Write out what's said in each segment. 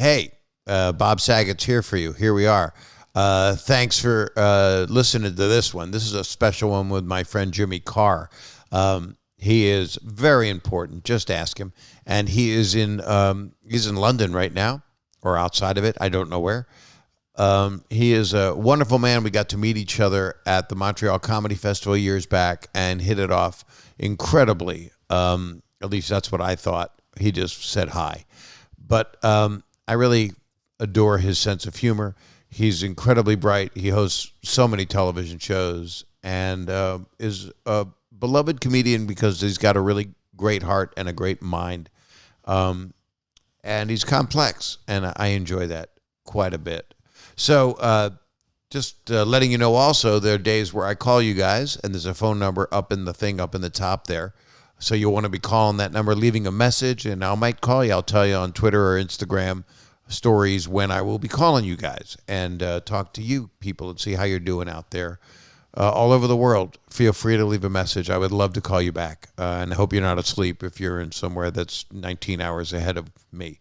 Hey, Bob Saget's here for you. Here we are. Thanks for listening to this one. This is a special one with my friend Jimmy Carr. He is very important. Just ask him. And he's in London right now, or outside of it. I don't know where. He is a wonderful man. We got to meet each other at the Montreal Comedy Festival years back and hit it off incredibly. At least that's what I thought. He just said hi. But I really adore his sense of humor. He's incredibly bright. He hosts so many television shows and is a beloved comedian because he's got a really great heart and a great mind. And he's complex, and I enjoy that quite a bit. So just letting you know also, there are days where I call you guys, and there's a phone number up in the top there. So you'll want to be calling that number, leaving a message, and I might call you. I'll tell you on Twitter or Instagram stories when I will be calling you guys and talk to you people and see how you're doing out there all over the world. Feel free to leave a message. I would love to call you back, and I hope you're not asleep if you're in somewhere that's 19 hours ahead of me.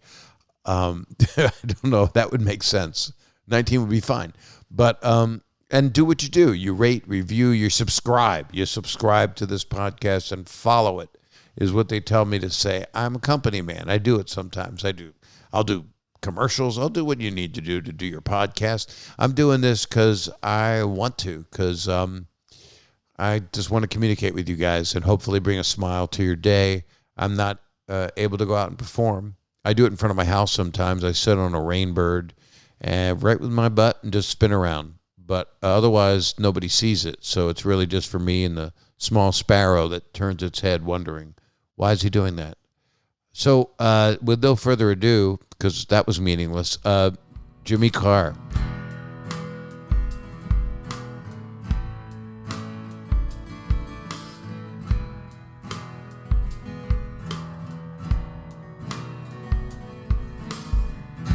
I don't know if that would make sense. 19 would be fine. But and do what you do. You rate, review, you subscribe. You subscribe to this podcast and follow it is what they tell me to say. I'm a company man. I do it sometimes. I'll do commercials. I'll do what you need to do your podcast. I'm doing this because I want to, because I just want to communicate with you guys and hopefully bring a smile to your day. I'm not able to go out and perform. I do it in front of my house sometimes. I sit on a rainbird and right with my butt and just spin around. But otherwise, nobody sees it. So it's really just for me and the small sparrow that turns its head wondering, why is he doing that? So with no further ado, because that was meaningless, Jimmy Carr.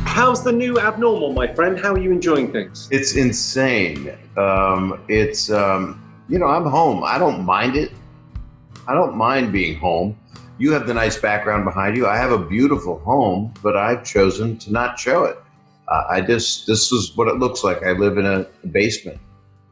How's the new abnormal, my friend? How are you enjoying things? It's insane. I'm home. I don't mind it. I don't mind being home. You have the nice background behind you. I have a beautiful home, but I've chosen to not show it. This is what it looks like. I live in a basement,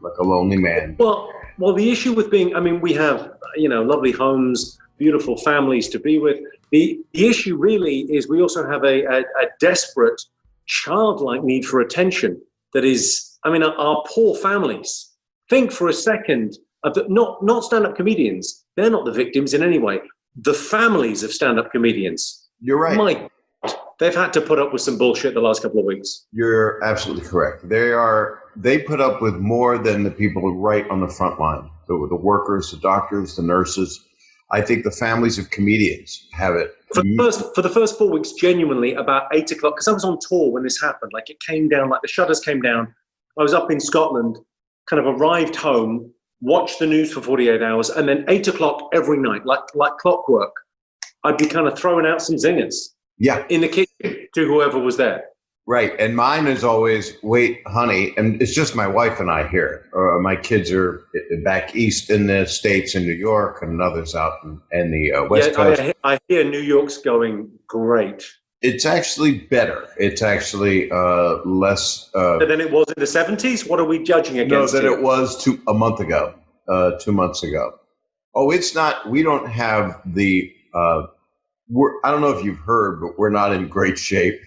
like a lonely man. Well, the issue with we have, lovely homes, beautiful families to be with. The issue really is we also have a desperate, childlike need for attention that is, our poor families. Think for a second of not stand-up comedians. They're not the victims in any way. The families of stand-up comedians. You're right. They've had to put up with some bullshit the last couple of weeks. You're absolutely correct. They put up with more than the people right on the front line. The workers, the doctors, the nurses. I think the families of comedians have it. For the first 4 weeks, genuinely, about 8 o'clock, because I was on tour when this happened. Like, it came down, like the shutters came down. I was up in Scotland, kind of arrived home, watched the news for 48 hours, and then 8 o'clock every night, like clockwork, I'd be kind of throwing out some zingers. Yeah. In the kitchen to whoever was there. Right. And mine is always, wait, honey. And it's just my wife and I here. My kids are back east in the States in New York and others out in the West Coast. I hear New York's going great. It's actually better. It's actually less. Than it was in the 70s? What are we judging against? No, than it was 2 months ago. 2 months ago. Oh, it's not. We don't have the. I don't know if you've heard, but we're not in great shape.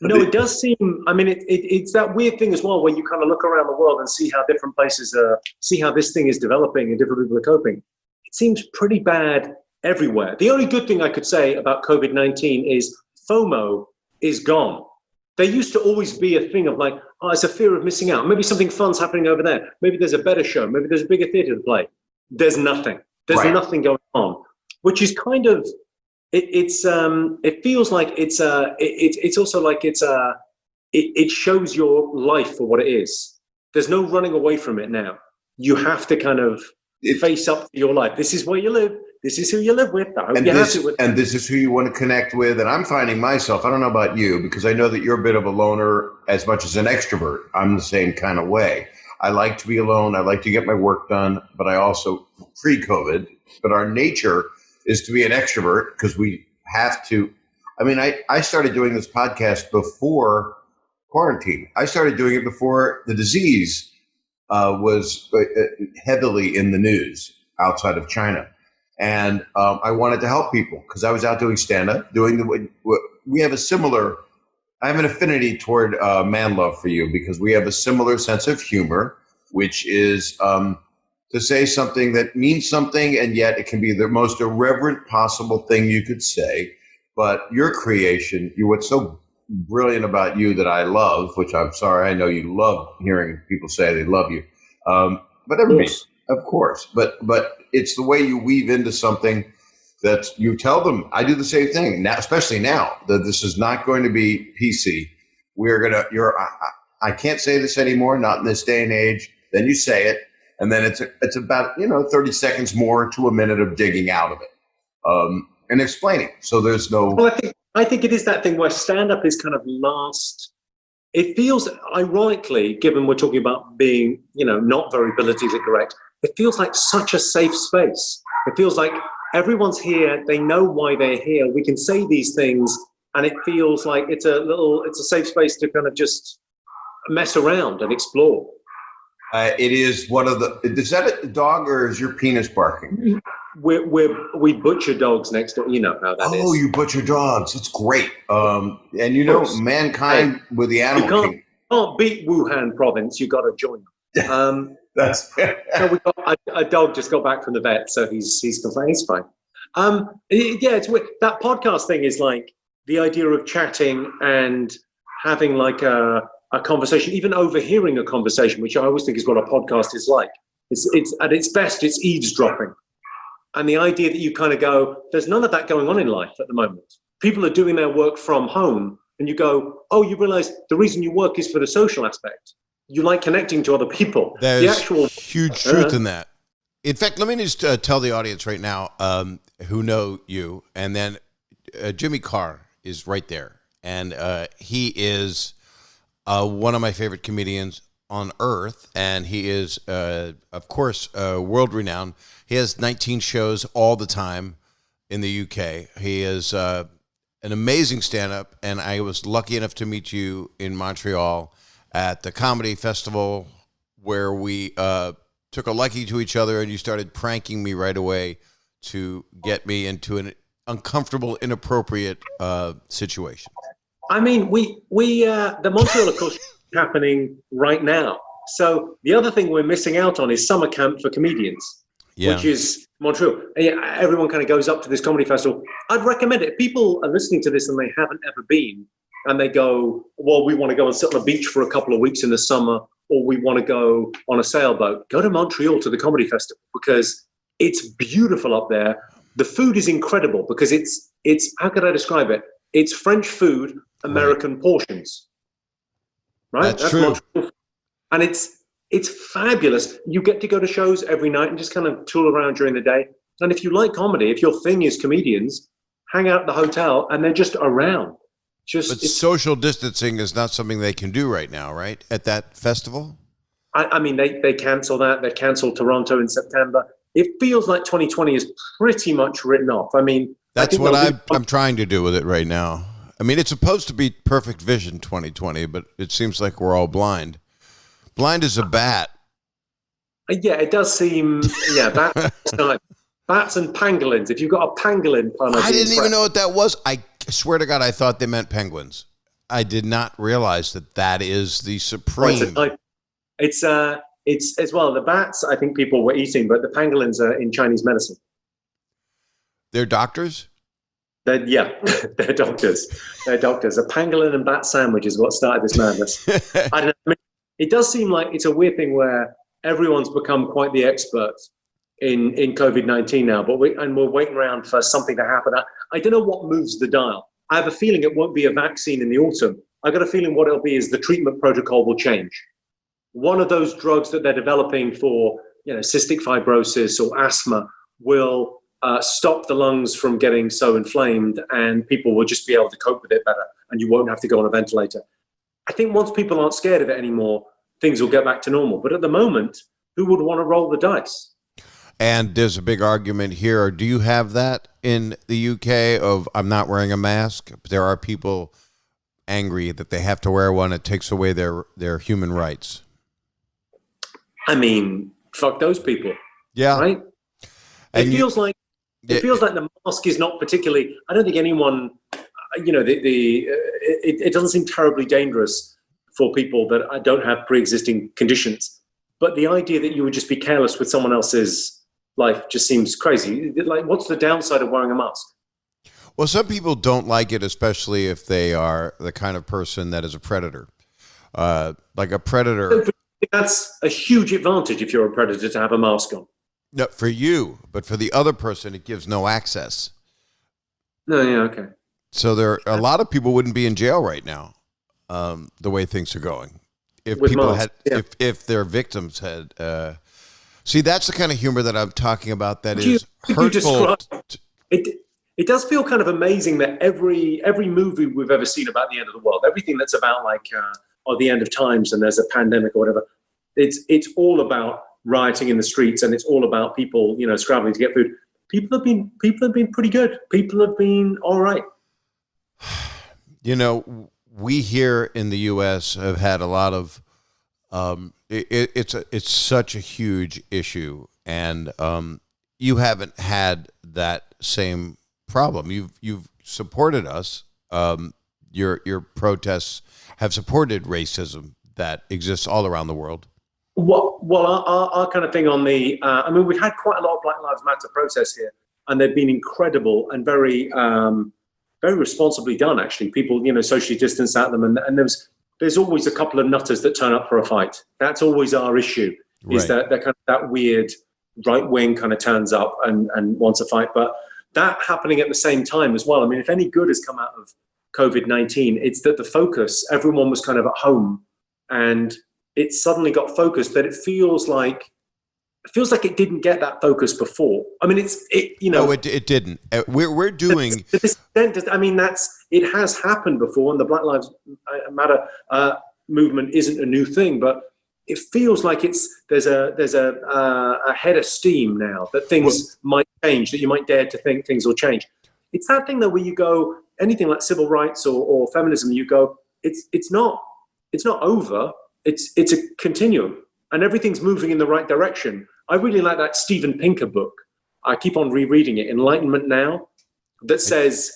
No, it does seem, it's that weird thing as well, where you kind of look around the world and see how different places see how this thing is developing and different people are coping. It seems pretty bad everywhere. The only good thing I could say about COVID-19 is FOMO is gone. There used to always be a thing of like, oh, it's a fear of missing out. Maybe something fun's happening over there. Maybe there's a better show. Maybe there's a bigger theater to play. There's nothing. There's nothing going on, which is kind of, it feels like it's also like it shows your life for what it is. There's no running away from it now. You have to kind of face up to your life. This is where you live. This is who you live with. And this is who you want to connect with. And I'm finding myself, I don't know about you, because I know that you're a bit of a loner as much as an extrovert. I'm the same kind of way. I like to be alone. I like to get my work done, but I also, pre-COVID, but our nature is to be an extrovert because we have to. I mean, I started doing this podcast before quarantine. I started doing it before the disease was heavily in the news outside of China. And I wanted to help people because I was out doing stand-up, we have a similar, I have an affinity toward Man Love for You because we have a similar sense of humor, which is to say something that means something, and yet it can be the most irreverent possible thing you could say. But your creation, what's so brilliant about you that I love, which I'm sorry, I know you love hearing people say they love you. But everybody, of course, but it's the way you weave into something that you tell them. I do the same thing now, especially now that this is not going to be PC. I can't say this anymore, not in this day and age. Then you say it, and then it's about 30 seconds more to a minute of digging out of it and explaining. So there's no. Well, I think it is that thing where stand-up is kind of last. It feels, ironically, given we're talking about being, not very politically correct, it feels like such a safe space. It feels like everyone's here. They know why they're here. We can say these things, and it feels like it's a safe space to kind of just mess around and explore. It is one of the. Is that a dog or is your penis barking? We butcher dogs next door. You know how that is. Oh, you butcher dogs. It's great. And mankind with the animal. You can't beat Wuhan province. You got to join them. That's. So we got a dog just got back from the vet, so he's complaining. He's fine. It's weird. That podcast thing is like the idea of chatting and having like a conversation, even overhearing a conversation, which I always think is what a podcast is like. It's at its best, it's eavesdropping. And the idea that you kind of go, there's none of that going on in life at the moment. People are doing their work from home, and you go, oh, you realize the reason you work is for the social aspect. You like connecting to other people. There's huge truth in that. In fact, let me just tell the audience right now who know you, and then Jimmy Carr is right there. And he is one of my favorite comedians on earth, and he is, of course, world-renowned. He has 19 shows all the time in the UK. He is an amazing stand-up, and I was lucky enough to meet you in Montreal at the Comedy Festival, where we took a liking to each other, and you started pranking me right away to get me into an uncomfortable, inappropriate situation. I mean, we the Montreal, of course, is happening right now. So the other thing we're missing out on is summer camp for comedians, which is Montreal. Everyone kind of goes up to this comedy festival. I'd recommend it. If people are listening to this and they haven't ever been, and they go, well, we want to go and sit on a beach for a couple of weeks in the summer, or we want to go on a sailboat, go to Montreal to the comedy festival because it's beautiful up there. The food is incredible because it's how could I describe it? It's French food, American portions, right? That's true. Montreal. And it's fabulous. You get to go to shows every night and just kind of tool around during the day. And if you like comedy, if your thing is comedians, hang out at the hotel and they're just around. But social distancing is not something they can do right now, right? At that festival? I mean, they cancel that. They canceled Toronto in September. It feels like 2020 is pretty much written off. I mean, that's what I'm trying to do with it right now. I mean, it's supposed to be perfect vision 2020, but it seems like we're all blind. Blind as a bat. Yeah, it does seem, bats and pangolins. If you've got a pangolin pun, I didn't even know what that was. I swear to God, I thought they meant penguins. I did not realize that is the supreme. It's as well. The bats, I think people were eating, but the pangolins are in Chinese medicine. They're doctors? They're doctors. They're doctors. A pangolin and bat sandwich is what started this madness. I don't know. I mean, it does seem like it's a weird thing where everyone's become quite the expert in COVID-19 now, but we're waiting around for something to happen. I don't know what moves the dial. I have a feeling it won't be a vaccine in the autumn. I got a feeling what it'll be is the treatment protocol will change. One of those drugs that they're developing for, cystic fibrosis or asthma will stop the lungs from getting so inflamed, and people will just be able to cope with it better, and you won't have to go on a ventilator. I think once people aren't scared of it anymore, things will get back to normal. But at the moment, who would want to roll the dice? And there's a big argument here. Do you have that in the UK of I'm not wearing a mask. There are people angry that they have to wear one. It takes away their human rights. I mean, fuck those people. Yeah. Right? It feels like the mask is not particularly, I don't think anyone, it doesn't seem terribly dangerous for people that don't have pre-existing conditions. But the idea that you would just be careless with someone else's life just seems crazy. Like, what's the downside of wearing a mask? Well, some people don't like it, especially if they are the kind of person that is a predator. Like a predator. That's a huge advantage if you're a predator to have a mask on. No, for you, but for the other person, it gives no access. No, yeah, okay. So a lot of people wouldn't be in jail right now, the way things are going. If With people masks, had, if their victims had, see, that's the kind of humor that I'm talking about. That is hurtful. It does feel kind of amazing that every movie we've ever seen about the end of the world, everything that's about like or the end of times and there's a pandemic or whatever, it's all about rioting in the streets and it's all about people, scrambling to get food. People have been pretty good. People have been all right. We here in the U.S. have had a lot of. It's such a huge issue, and you haven't had that same problem. You've supported us. Your protests have supported racism that exists all around the world. Well, our kind of thing on the, we've had quite a lot of Black Lives Matter protests here, and they've been incredible and very, very responsibly done. Actually, people, socially distance at them, and there's always a couple of nutters that turn up for a fight. That's always our issue. Is Right. that kind of that weird right wing kind of turns up and wants a fight, but that happening at the same time as well. I mean, if any good has come out of COVID-19, it's that the focus, everyone was kind of at home, and it suddenly got focused. That it feels like it didn't get that focus before. I mean, No, it didn't. We're doing. To this extent, it has happened before, and the Black Lives Matter movement isn't a new thing, but it feels like there's a head of steam now that things might change, that you might dare to think things will change. It's that thing though where you go, anything like civil rights or feminism, you go, it's not over. It's a continuum, and everything's moving in the right direction. I really like that Steven Pinker book. I keep on rereading it, Enlightenment Now, that says.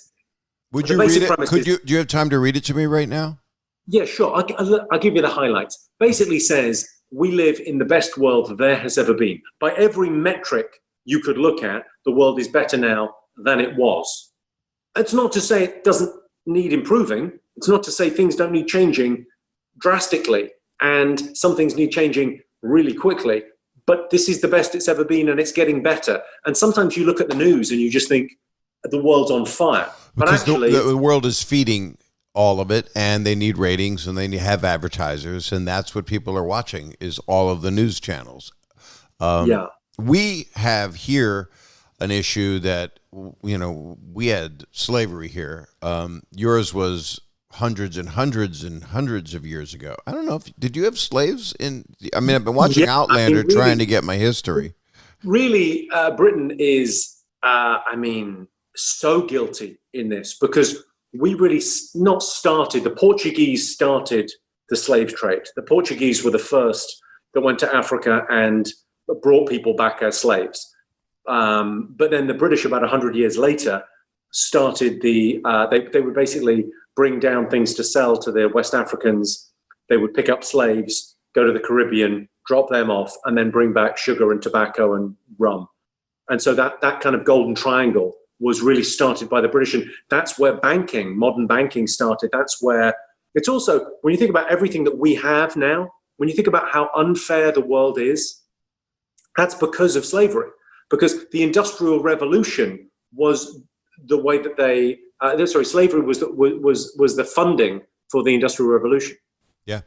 Would you read it? Do you have time to read it to me right now? Yeah, sure. I'll give you the highlights. Basically says, we live in the best world there has ever been. By every metric you could look at, the world is better now than it was. It's not to say it doesn't need improving. It's not to say things don't need changing drastically, and some things need changing really quickly. But this is the best it's ever been, and it's getting better. And sometimes you look at the news and you just think the world's on fire. But Because actually, the world is feeding all of it, and they need ratings, and they have advertisers, and that's what people are watching is all of the news channels. We have here an issue that, we had slavery here. Yours was hundreds and hundreds and hundreds of years ago. I don't know did you have slaves I've been watching Outlander really, trying to get my history. Really, Britain is, so guilty in this because we really not started, the Portuguese started the slave trade. The Portuguese were the first that went to Africa and brought people back as slaves. But then the British, about 100 years later, started they would basically bring down things to sell to the West Africans. They would pick up slaves, go to the Caribbean, drop them off, and then bring back sugar and tobacco and rum. And so that kind of golden triangle was really started by the British. And that's where modern banking started. That's where it's also, when you think about everything that we have now, when you think about how unfair the world is, that's because of slavery. Because the Industrial Revolution was the way that slavery was the funding for the Industrial Revolution. Yeah.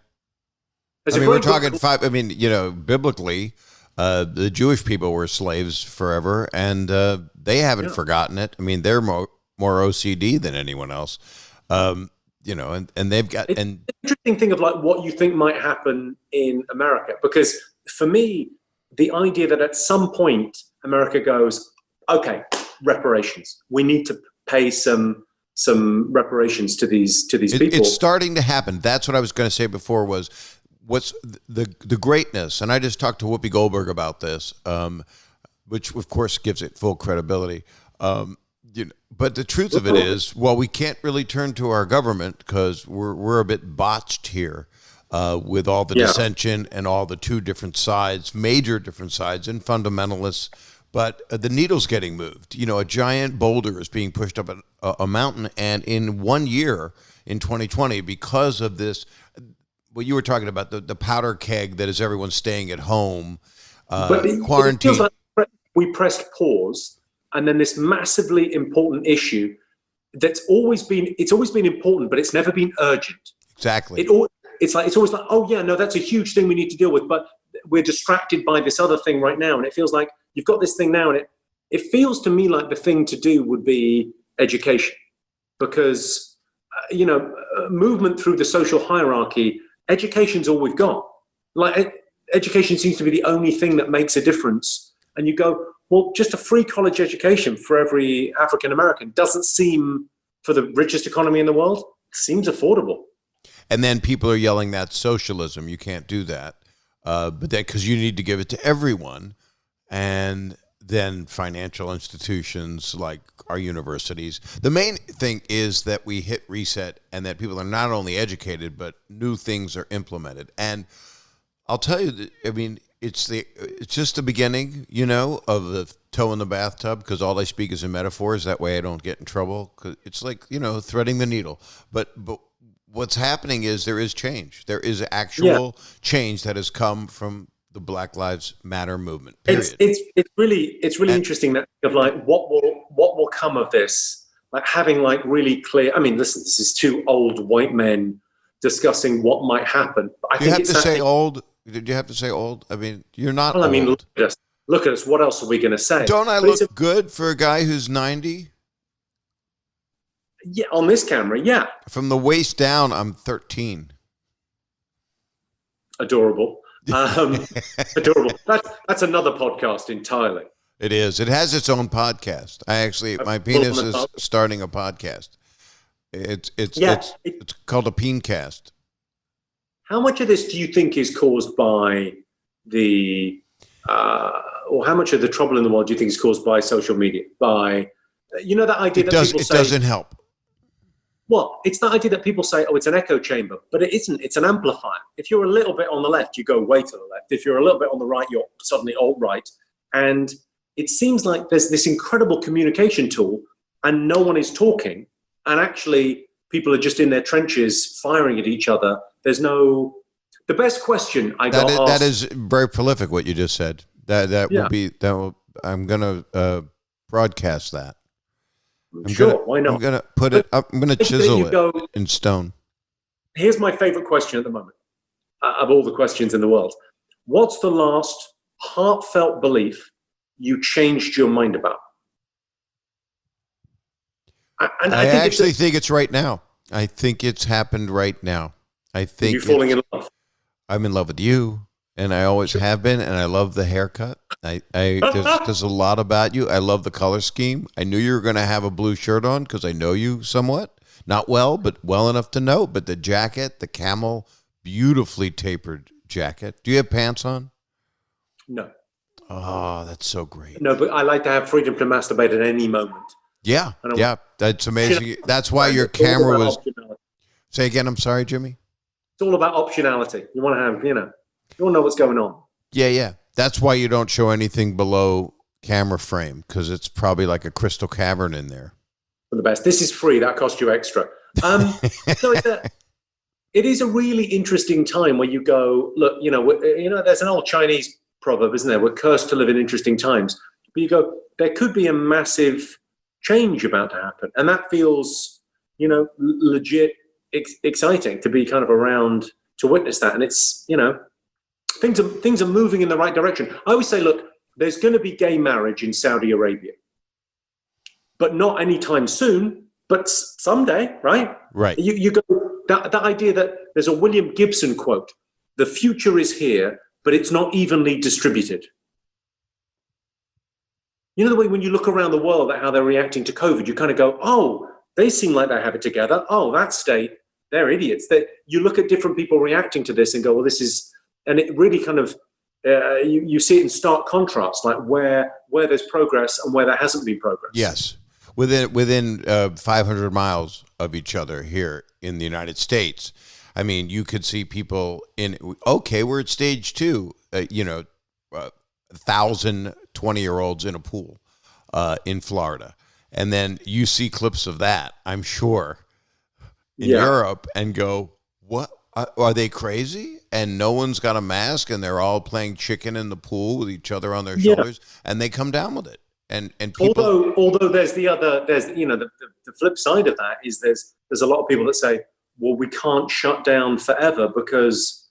We're talking biblically, the Jewish people were slaves forever, and they haven't forgotten it. I mean, they're more OCD than anyone else, and they've got. It's an interesting thing of like what you think might happen in America, because for me, the idea that at some point America goes, okay, reparations. We need to pay some reparations to these people. It's starting to happen. That's what I was going to say before was what's the greatness. And I just talked to Whoopi Goldberg about this, which of course gives it full credibility. But the truth of it is, well, we can't really turn to our government because we're a bit botched here with all the dissension and all the two different sides, major different sides, and fundamentalists. But the needle's getting moved. A giant boulder is being pushed up a mountain, and in 1 year, in 2020, because of this, what you were talking about, the powder keg that is everyone staying at home, quarantine. It feels like we pressed pause. And then this massively important issue it's always been important, but it's never been urgent. Exactly. It's always like, oh yeah, no, that's a huge thing we need to deal with, but we're distracted by this other thing right now. And it feels like you've got this thing now, and it feels to me like the thing to do would be education, because movement through the social hierarchy, education's all we've got. Like education seems to be the only thing that makes a difference. And you go, well, just a free college education for every African American doesn't seem, for the richest economy in the world, seems affordable. And then people are yelling that's socialism. You can't do that. But then because you need to give it to everyone. And then financial institutions like our universities. The main thing is that we hit reset and that people are not only educated, but new things are implemented. And I'll tell you that, I mean, it's just the beginning, of the toe in the bathtub, because all I speak is in metaphors. That way I don't get in trouble. 'Cause it's like, threading the needle. But what's happening is there is change. There is actual change that has come from the Black Lives Matter movement. Period. It's really interesting that of like what will come of this, like having like really clear. I mean, listen, this is two old white men discussing what might happen. I think you have to say old. Did you have to say old? I mean, you're not old. I mean, look at us. What else are we going to say? Don't I look good for a guy who's 90? Yeah, on this camera, yeah. From the waist down, I'm 13. Adorable. Adorable. That's another podcast entirely. It is. It has its own podcast. My penis is starting a podcast. It's called a Peencast. How much of this do you think is caused by or how much of the trouble in the world do you think is caused by social media? By, that idea that people say... It doesn't help. Well, it's that idea that people say, oh, it's an echo chamber, but it isn't. It's an amplifier. If you're a little bit on the left, you go way to the left. If you're a little bit on the right, you're suddenly alt-right. And it seems like there's this incredible communication tool and no one is talking. And actually, people are just in their trenches firing at each other. There's no... The best question I got asked... That is very prolific, what you just said. I'm going to broadcast that. Why not? I'm going to put it up. I'm going to chisel it in stone. Here's my favorite question at the moment, of all the questions in the world. What's the last heartfelt belief you changed your mind about? I actually think it's right now. I think it's happened right now. I think you're falling in love. I'm in love with you, and I always have been, and I love the haircut. There's a lot about you. I love the color scheme. I knew you were going to have a blue shirt on because I know you somewhat. Not well, but well enough to know. But the jacket, the camel, beautifully tapered jacket. Do you have pants on? No. Oh, that's so great. No, but I like to have freedom to masturbate at any moment. Yeah, that's amazing. That's why your camera was... Say again, I'm sorry, Jimmy? It's all about optionality. You want to have, you want to know what's going on. Yeah. That's why you don't show anything below camera frame, because it's probably like a crystal cavern in there. For the best. This is free. That cost you extra. So it is a really interesting time where you go, look, there's an old Chinese proverb, isn't there? We're cursed to live in interesting times. But you go, there could be a massive change about to happen. And that feels, legit exciting to be kind of around to witness that. And it's, things are moving in the right direction. I always say, look, there's going to be gay marriage in Saudi Arabia, but not anytime soon, but someday, right? Right. You go, that idea that there's a William Gibson quote, the future is here, but it's not evenly distributed. You know the way when you look around the world at how they're reacting to COVID, you kind of go, oh, they seem like they have it together. Oh, that state, they're idiots. You look at different people reacting to this and go, well, this is, and it really kind of, you see it in stark contrast, like where there's progress and where there hasn't been progress. Yes. Within 500 miles of each other here in the United States. I mean, you could see people we're at stage 2, 1,000 20-year-olds in a pool in Florida. And then you see clips of that, I'm sure, in Europe and go, what? Are they crazy? And no one's got a mask and they're all playing chicken in the pool with each other on their shoulders and they come down with it. And people, although there's the flip side of that is there's a lot of people that say, well, we can't shut down forever because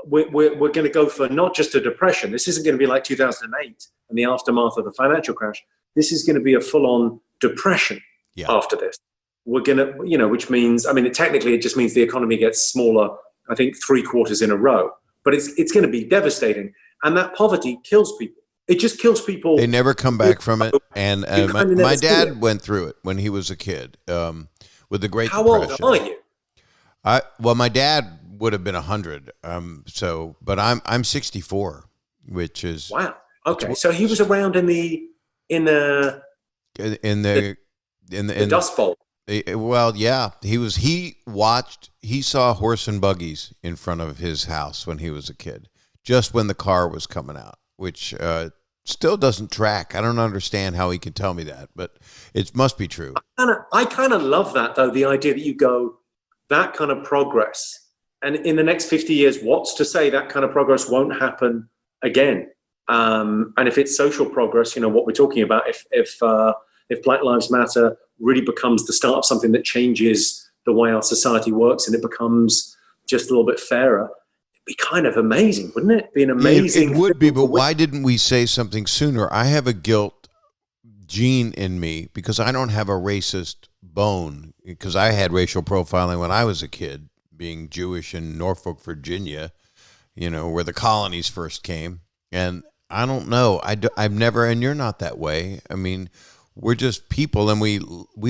we're going to go for not just a depression. This isn't going to be like 2008 and the aftermath of the financial crash. This is going to be a full-on depression after this. We're going to, which means, I mean, technically it just means the economy gets smaller, I think 3 quarters in a row, but it's going to be devastating. And that poverty kills people. It just kills people. They never come back from it. And my dad went through it when he was a kid with the Great Depression. How old are you? Well, my dad would have been 100. But I'm 64, which is wow. Okay, so he was around in the Dust Bowl. Well, yeah, he saw horse and buggies in front of his house when he was a kid, just when the car was coming out, which still doesn't track. I don't understand how he can tell me that, but it must be true. I kind of love that, though, the idea that you go, that kind of progress, and in the next 50 years, what's to say that kind of progress won't happen again? And if it's social progress, what we're talking about, if Black Lives Matter really becomes the start of something that changes the way our society works and it becomes just a little bit fairer, it'd be kind of amazing, wouldn't it? Be an amazing. It would be, but why didn't we say something sooner? I have a guilt gene in me because I don't have a racist bone, because I had racial profiling when I was a kid, being Jewish in Norfolk, Virginia, where the colonies first came. And I don't know. I've never, and you're not that way. I mean, we're just people, and we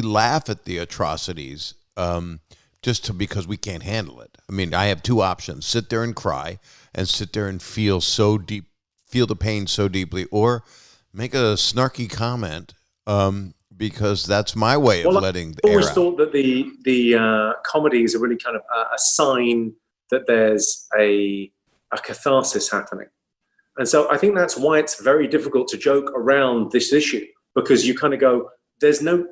laugh at the atrocities because we can't handle it. I mean, I have 2 options: sit there and cry, and sit there and feel the pain so deeply, or make a snarky comment because that's my way of letting I air always out. thought that the comedies are really kind of a sign that there's a catharsis happening. And so I think that's why it's very difficult to joke around this issue, because you kind of go, there's no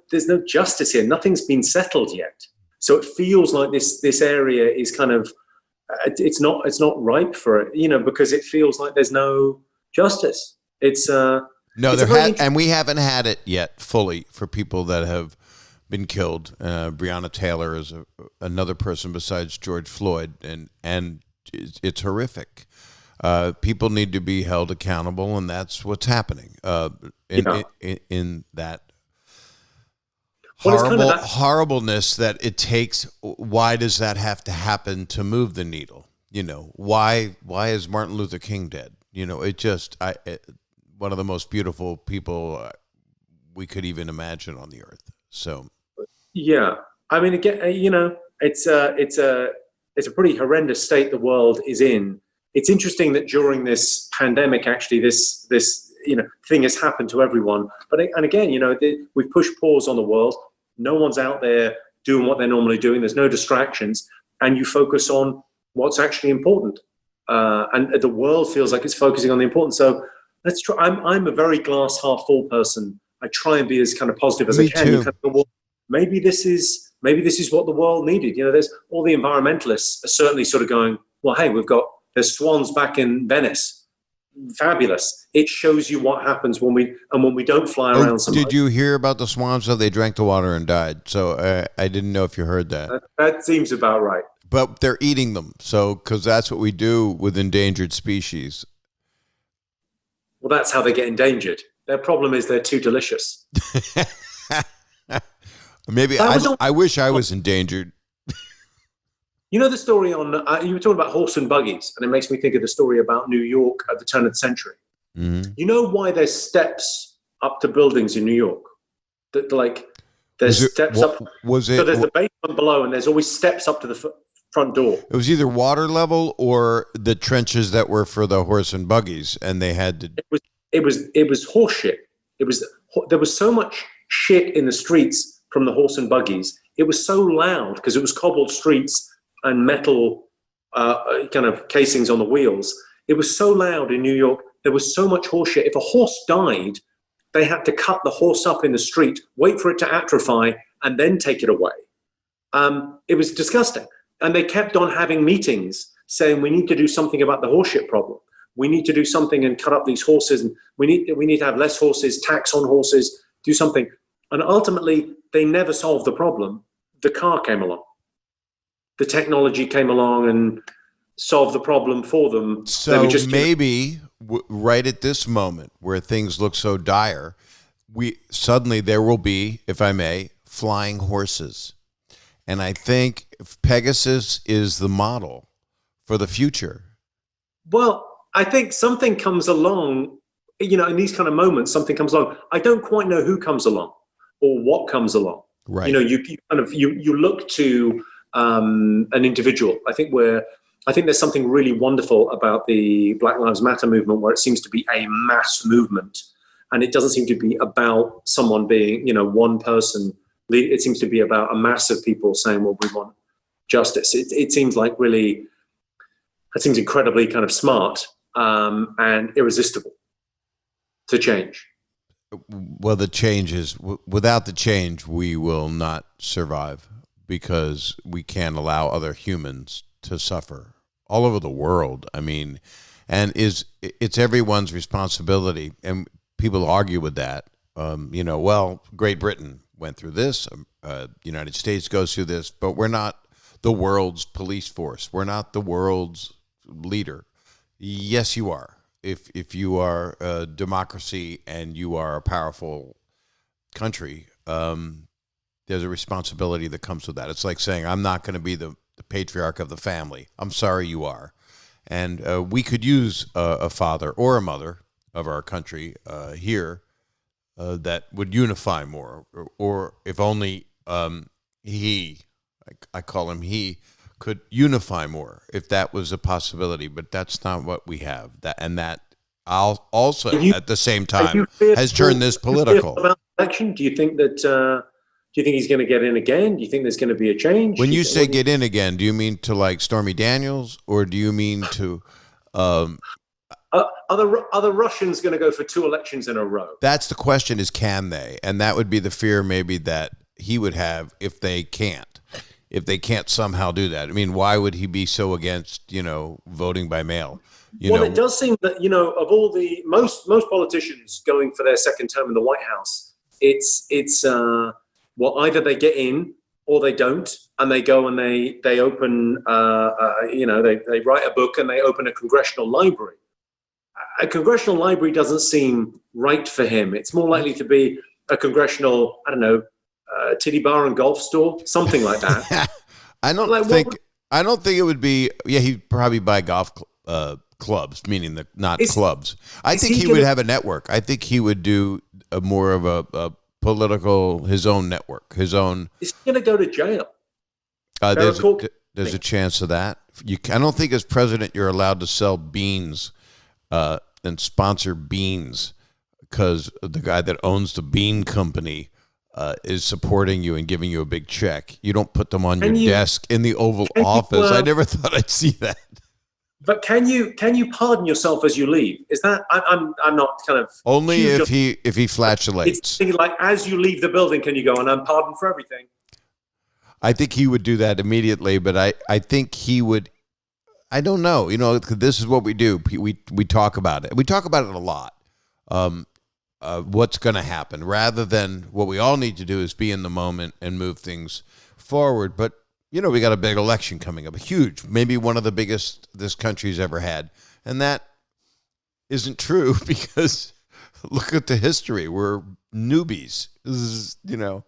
justice here. Nothing's been settled yet. So it feels like this area is kind of, it's not ripe for it, because it feels like there's no justice. And we haven't had it yet fully for people that have been killed. Breonna Taylor is another person besides George Floyd, and it's horrific. People need to be held accountable, and that's what's happening in that horribleness that it takes. Why does that have to happen to move the needle? Why is Martin Luther King dead? One of the most beautiful people we could even imagine on the earth. So, yeah, I mean, again, it's a pretty horrendous state the world is in. It's interesting that during this pandemic, actually, this thing has happened to everyone. And again, we've pushed pause on the world. No one's out there doing what they're normally doing. There's no distractions, and you focus on what's actually important. And the world feels like it's focusing on the important. So let's try. I'm a very glass half full person. I try and be as kind of positive as I can. Too. You kind of go, well, maybe this is what the world needed. There's all the environmentalists are certainly sort of going, well, hey, there's swans back in Venice. Fabulous. It shows you what happens when we don't fly around so much. Did you hear about the swans? So they drank the water and died. So I didn't know if you heard that. That seems about right. But they're eating them. So, because that's what we do with endangered species. Well, that's how they get endangered. Their problem is they're too delicious. Maybe I wish I was endangered. The story on, you were talking about horse and buggies, and it makes me think of the story about New York at the turn of the century. Mm-hmm. You know why there's steps up to buildings in New York. That like there's steps up. Was it? So there's the basement below, and there's always steps up to the front door. It was either water level or the trenches that were for the horse and buggies, and they had to. It was horse shit. There was so much shit in the streets from the horse and buggies. It was so loud because it was cobbled streets and metal kind of casings on the wheels. It was so loud in New York. There was so much horse shit. If a horse died, they had to cut the horse up in the street, wait for it to atrophy, and then take it away. It was disgusting. And they kept on having meetings saying, we need to do something about the horse shit problem. We need to do something and cut up these horses. And we need to have less horses, tax on horses, do something. And ultimately, they never solved the problem. The car came along. The technology came along and solved the problem for them. So maybe right at this moment where things look so dire, suddenly there will be, if I may, flying horses. And I think Pegasus is the model for the future. Well, I think something comes along, in these kind of moments, something comes along. I don't quite know who comes along or what comes along. Right. You look to an individual. I think there's something really wonderful about the Black Lives Matter movement, where it seems to be a mass movement, and it doesn't seem to be about someone being, one person. It seems to be about a mass of people saying, well, we want justice. It seems like really, it seems incredibly kind of smart and irresistible to change. Well, the change is, without the change, we will not survive, because we can't allow other humans to suffer all over the world. I mean, and it's everyone's responsibility, and people argue with that. Well, Great Britain went through this, United States goes through this, but we're not the world's police force. We're not the world's leader. Yes, you are. If you are a democracy and you are a powerful country, there's a responsibility that comes with that. It's like saying, I'm not going to be the patriarch of the family. I'm sorry, you are. And we could use a father or a mother of our country here that would unify more, or if only I call him he, could unify more, if that was a possibility. But that's not what we have. That I'll also at the same time has turned this political. About election, do you think that? Do you think he's going to get in again? Do you think there's going to be a change? When you say get in again, do you mean to like Stormy Daniels, or do you mean to? Are the Russians going to go for 2 elections in a row? That's the question: is can they? And that would be the fear, maybe, that he would have if they can't somehow do that. I mean, why would he be so against voting by mail? It does seem that of all the most politicians going for their second term in the White House, it's either they get in or they don't, and they go and they open they write a book and they open a congressional library. A congressional library doesn't seem right for him. It's more likely to be a congressional, titty bar and golf store, something like that. I don't think it would be. Yeah, he'd probably buy golf clubs, meaning clubs. I think he would have a network. I think he would do more of a political, his own network, his own. Is he going to go to jail? There's a chance of that. I don't think as president you're allowed to sell beans and sponsor beans, because the guy that owns the bean company is supporting you and giving you a big check. You don't put them on your desk in the Oval Office. I never thought I'd see that. But can you pardon yourself as you leave? Is that I'm not kind of only if he flatulates. It's like as you leave the building, can you go and I'm pardoned for everything? I think he would do that immediately, but I think he would. I don't know. This is what we do. We talk about it. We talk about it a lot. What's going to happen, rather than what we all need to do is be in the moment and move things forward. But we got a big election coming up, huge, maybe one of the biggest this country's ever had. And that isn't true, because look at the history. We're newbies. This is, Yeah,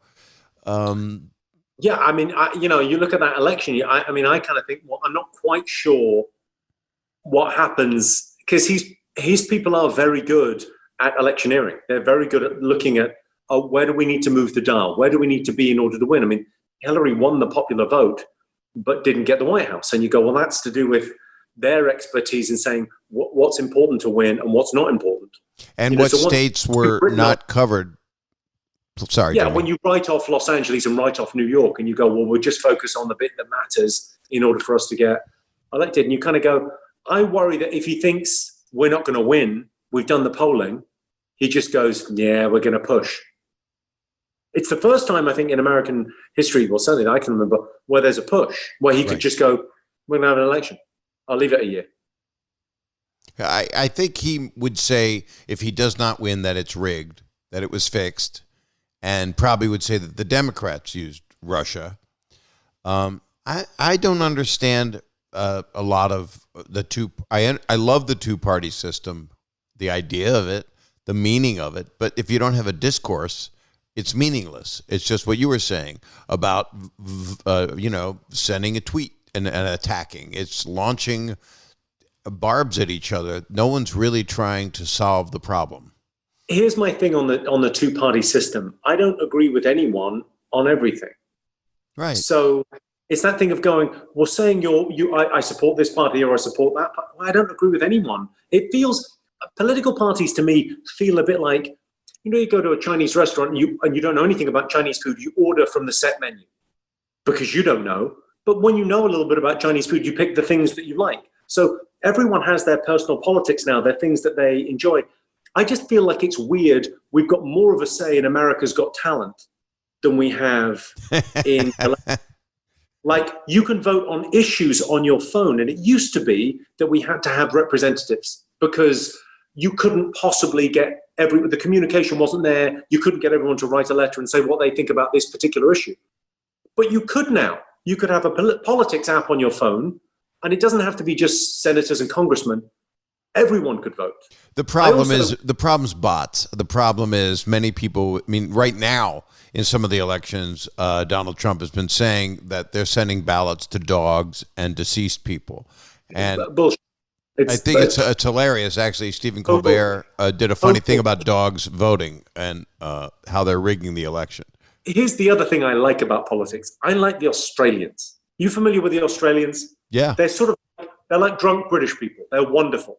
I mean, you look at that election. I kind of think, well, I'm not quite sure what happens, because his people are very good at electioneering. They're very good at looking at, oh, where do we need to move the dial? Where do we need to be in order to win? I mean, Hillary won the popular vote, but didn't get the White House. And you go, well, that's to do with their expertise in saying what's important to win and what's not important. And what states were not covered? Sorry. Yeah, Jimmy. when you write off Los Angeles and write off New York and you go, well, we'll just focus on the bit that matters in order for us to get elected. And you kind of go, I worry that if he thinks we're not going to win, we've done the polling, he just goes, yeah, we're going to push. It's the first time, I think, in American history, well, certainly I can remember, where there's a push, where he could just go, we're going to have an election. I'll leave it a year. I think he would say, if he does not win, that it's rigged, that it was fixed, and probably would say that the Democrats used Russia. I don't understand a lot of the two. I love the two-party system, the idea of it, the meaning of it. But if you don't have a discourse, it's meaningless. It's just what you were saying about, sending a tweet and attacking. It's launching barbs at each other. No one's really trying to solve the problem. Here's my thing on the two-party system. I don't agree with anyone on everything. Right. So it's that thing of going, well, saying I support this party or I support that party. Well, I don't agree with anyone. It feels, political parties to me feel a bit like, you go to a Chinese restaurant and you don't know anything about Chinese food, you order from the set menu because you don't know. But when you know a little bit about Chinese food, you pick the things that you like. So everyone has their personal politics now, their things that they enjoy. I just feel like it's weird. We've got more of a say in America's Got Talent than we have in, like, you can vote on issues on your phone. And it used to be that we had to have representatives because you couldn't possibly get the communication wasn't there. You couldn't get everyone to write a letter and say what they think about this particular issue. But you could now. You could have a politics app on your phone, and it doesn't have to be just senators and congressmen. Everyone could vote. The problem's bots. The problem is many people, right now in some of the elections, Donald Trump has been saying that they're sending ballots to dogs and deceased people. And bullshit. I think it's hilarious. Actually, Stephen Colbert did a funny thing about dogs voting and how they're rigging the election. Here's the other thing I like about politics. I like the Australians. You familiar with the Australians? Yeah. They're like drunk British people. They're wonderful.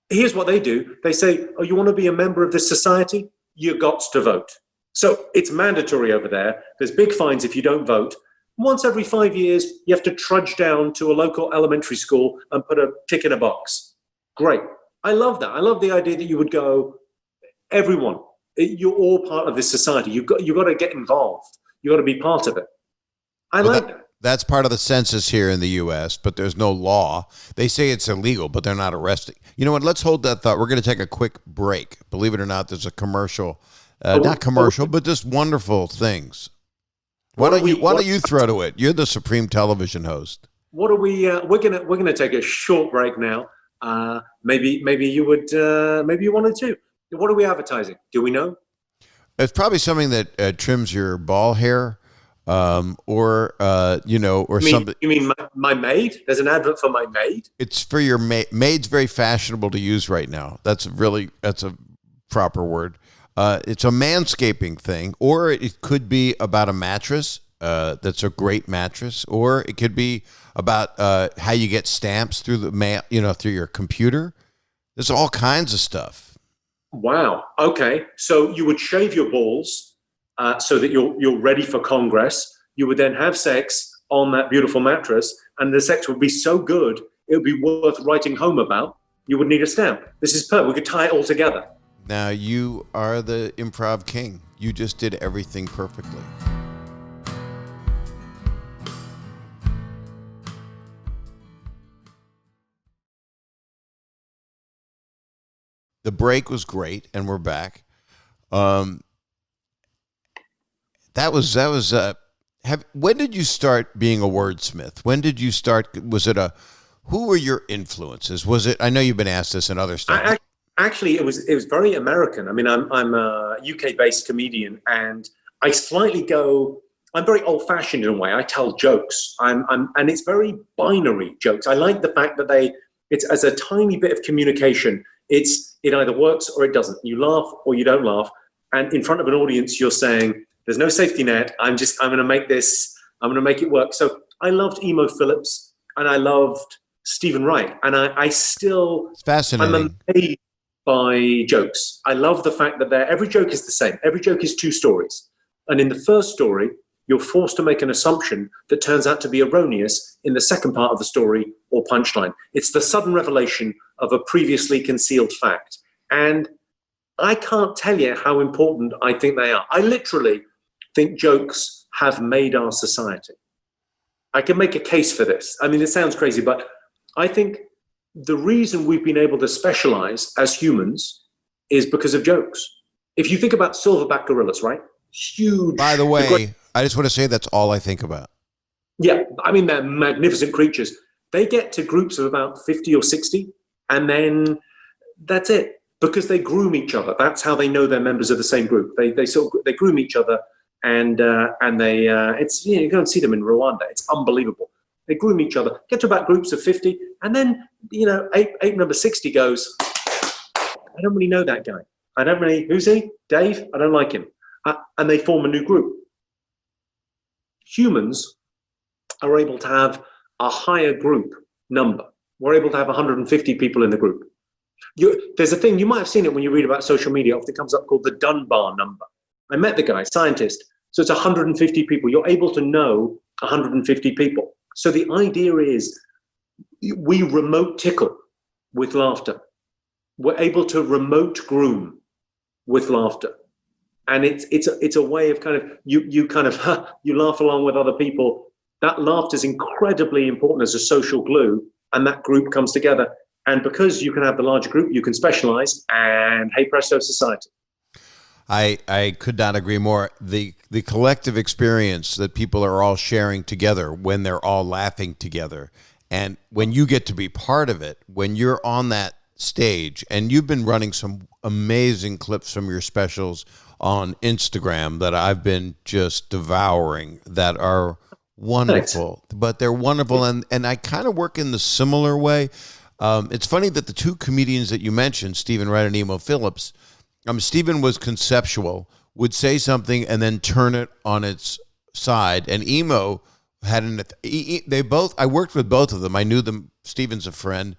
Here's what they do. They say, oh, you want to be a member of this society? You got to vote. So it's mandatory over there. There's big fines if you don't vote. Once every 5 years, you have to trudge down to a local elementary school and put a tick in a box. Great. I love that. I love the idea that you would go, everyone, you're all part of this society. You've got to get involved. You've got to be part of it. I like that. That's part of the census here in the U.S., but there's no law. They say it's illegal, but they're not arresting. You know what? Let's hold that thought. We're going to take a quick break. Believe it or not, there's a commercial. Not commercial, but just wonderful things. Why don't you throw to it? You're the supreme television host. What are we? We're gonna take a short break now. Maybe you wanted to. What are we advertising? Do we know? It's probably something that trims your ball hair, or something. You mean my maid? There's an advert for my maid. It's for your maid. Maid's very fashionable to use right now. That's a proper word. It's a manscaping thing, or it could be about a mattress. That's a great mattress, or it could be about how you get stamps through the mail, through your computer. There's all kinds of stuff. Wow. Okay. So you would shave your balls so that you're ready for Congress. You would then have sex on that beautiful mattress, and the sex would be so good it would be worth writing home about. You would need a stamp. This is perfect. We could tie it all together. Now you are the improv king. You just did everything perfectly. The break was great, and we're back. When did you start being a wordsmith? When did you start? Who were your influences? Was it? I know you've been asked this in other stuff. Actually, it was very American. I mean, I'm a UK-based comedian, and I slightly go. I'm very old-fashioned in a way. I tell jokes. And it's very binary jokes. I like the fact that It's as a tiny bit of communication. It either works or it doesn't. You laugh or you don't laugh. And in front of an audience, you're saying, there's no safety net. I'm going to make it work. So I loved Emo Phillips and I loved Stephen Wright. And I still, It's fascinating. I'm amazed by jokes. I love the fact that every joke is the same. Every joke is two stories. And in the first story, you're forced to make an assumption that turns out to be erroneous in the second part of the story or punchline. It's the sudden revelation of a previously concealed fact. And I can't tell you how important I think they are. I literally think jokes have made our society. I can make a case for this. I mean, it sounds crazy, but I think the reason we've been able to specialize as humans is because of jokes. If you think about silverback gorillas, right? Huge. By the way, I just want to say that's all I think about. Yeah, I mean, they're magnificent creatures. They get to groups of about 50 or 60, and then that's it, because they groom each other. That's how they know they're members of the same group. They groom each other, and they it's, you go and see them in Rwanda. It's unbelievable. They groom each other, get to about groups of 50, and then ape number 60 goes, I don't really know that guy. I don't really, who's he? Dave? I don't like him. And they form a new group. Humans are able to have a higher group number. We're able to have 150 people in the group. There's a thing, you might have seen it when you read about social media, often comes up called the Dunbar number. I met the guy, scientist. So it's 150 people. You're able to know 150 people. So the idea is we remote tickle with laughter. We're able to remote groom with laughter. And it's a way of kind of, you laugh along with other people. That laughter is incredibly important as a social glue, and that group comes together. And because you can have the larger group, you can specialize, and hey presto, society. I could not agree more. The collective experience that people are all sharing together when they're all laughing together, and when you get to be part of it, when you're on that stage, and you've been running some amazing clips from your specials on Instagram that I've been just devouring, that are wonderful. Thanks. But they're wonderful, and I kind of work in the similar way. It's funny that the two comedians that you mentioned, Stephen Wright and Emo Phillips, Stephen was conceptual, would say something and then turn it on its side, and Emo had I worked with both of them. I knew them. Stephen's a friend.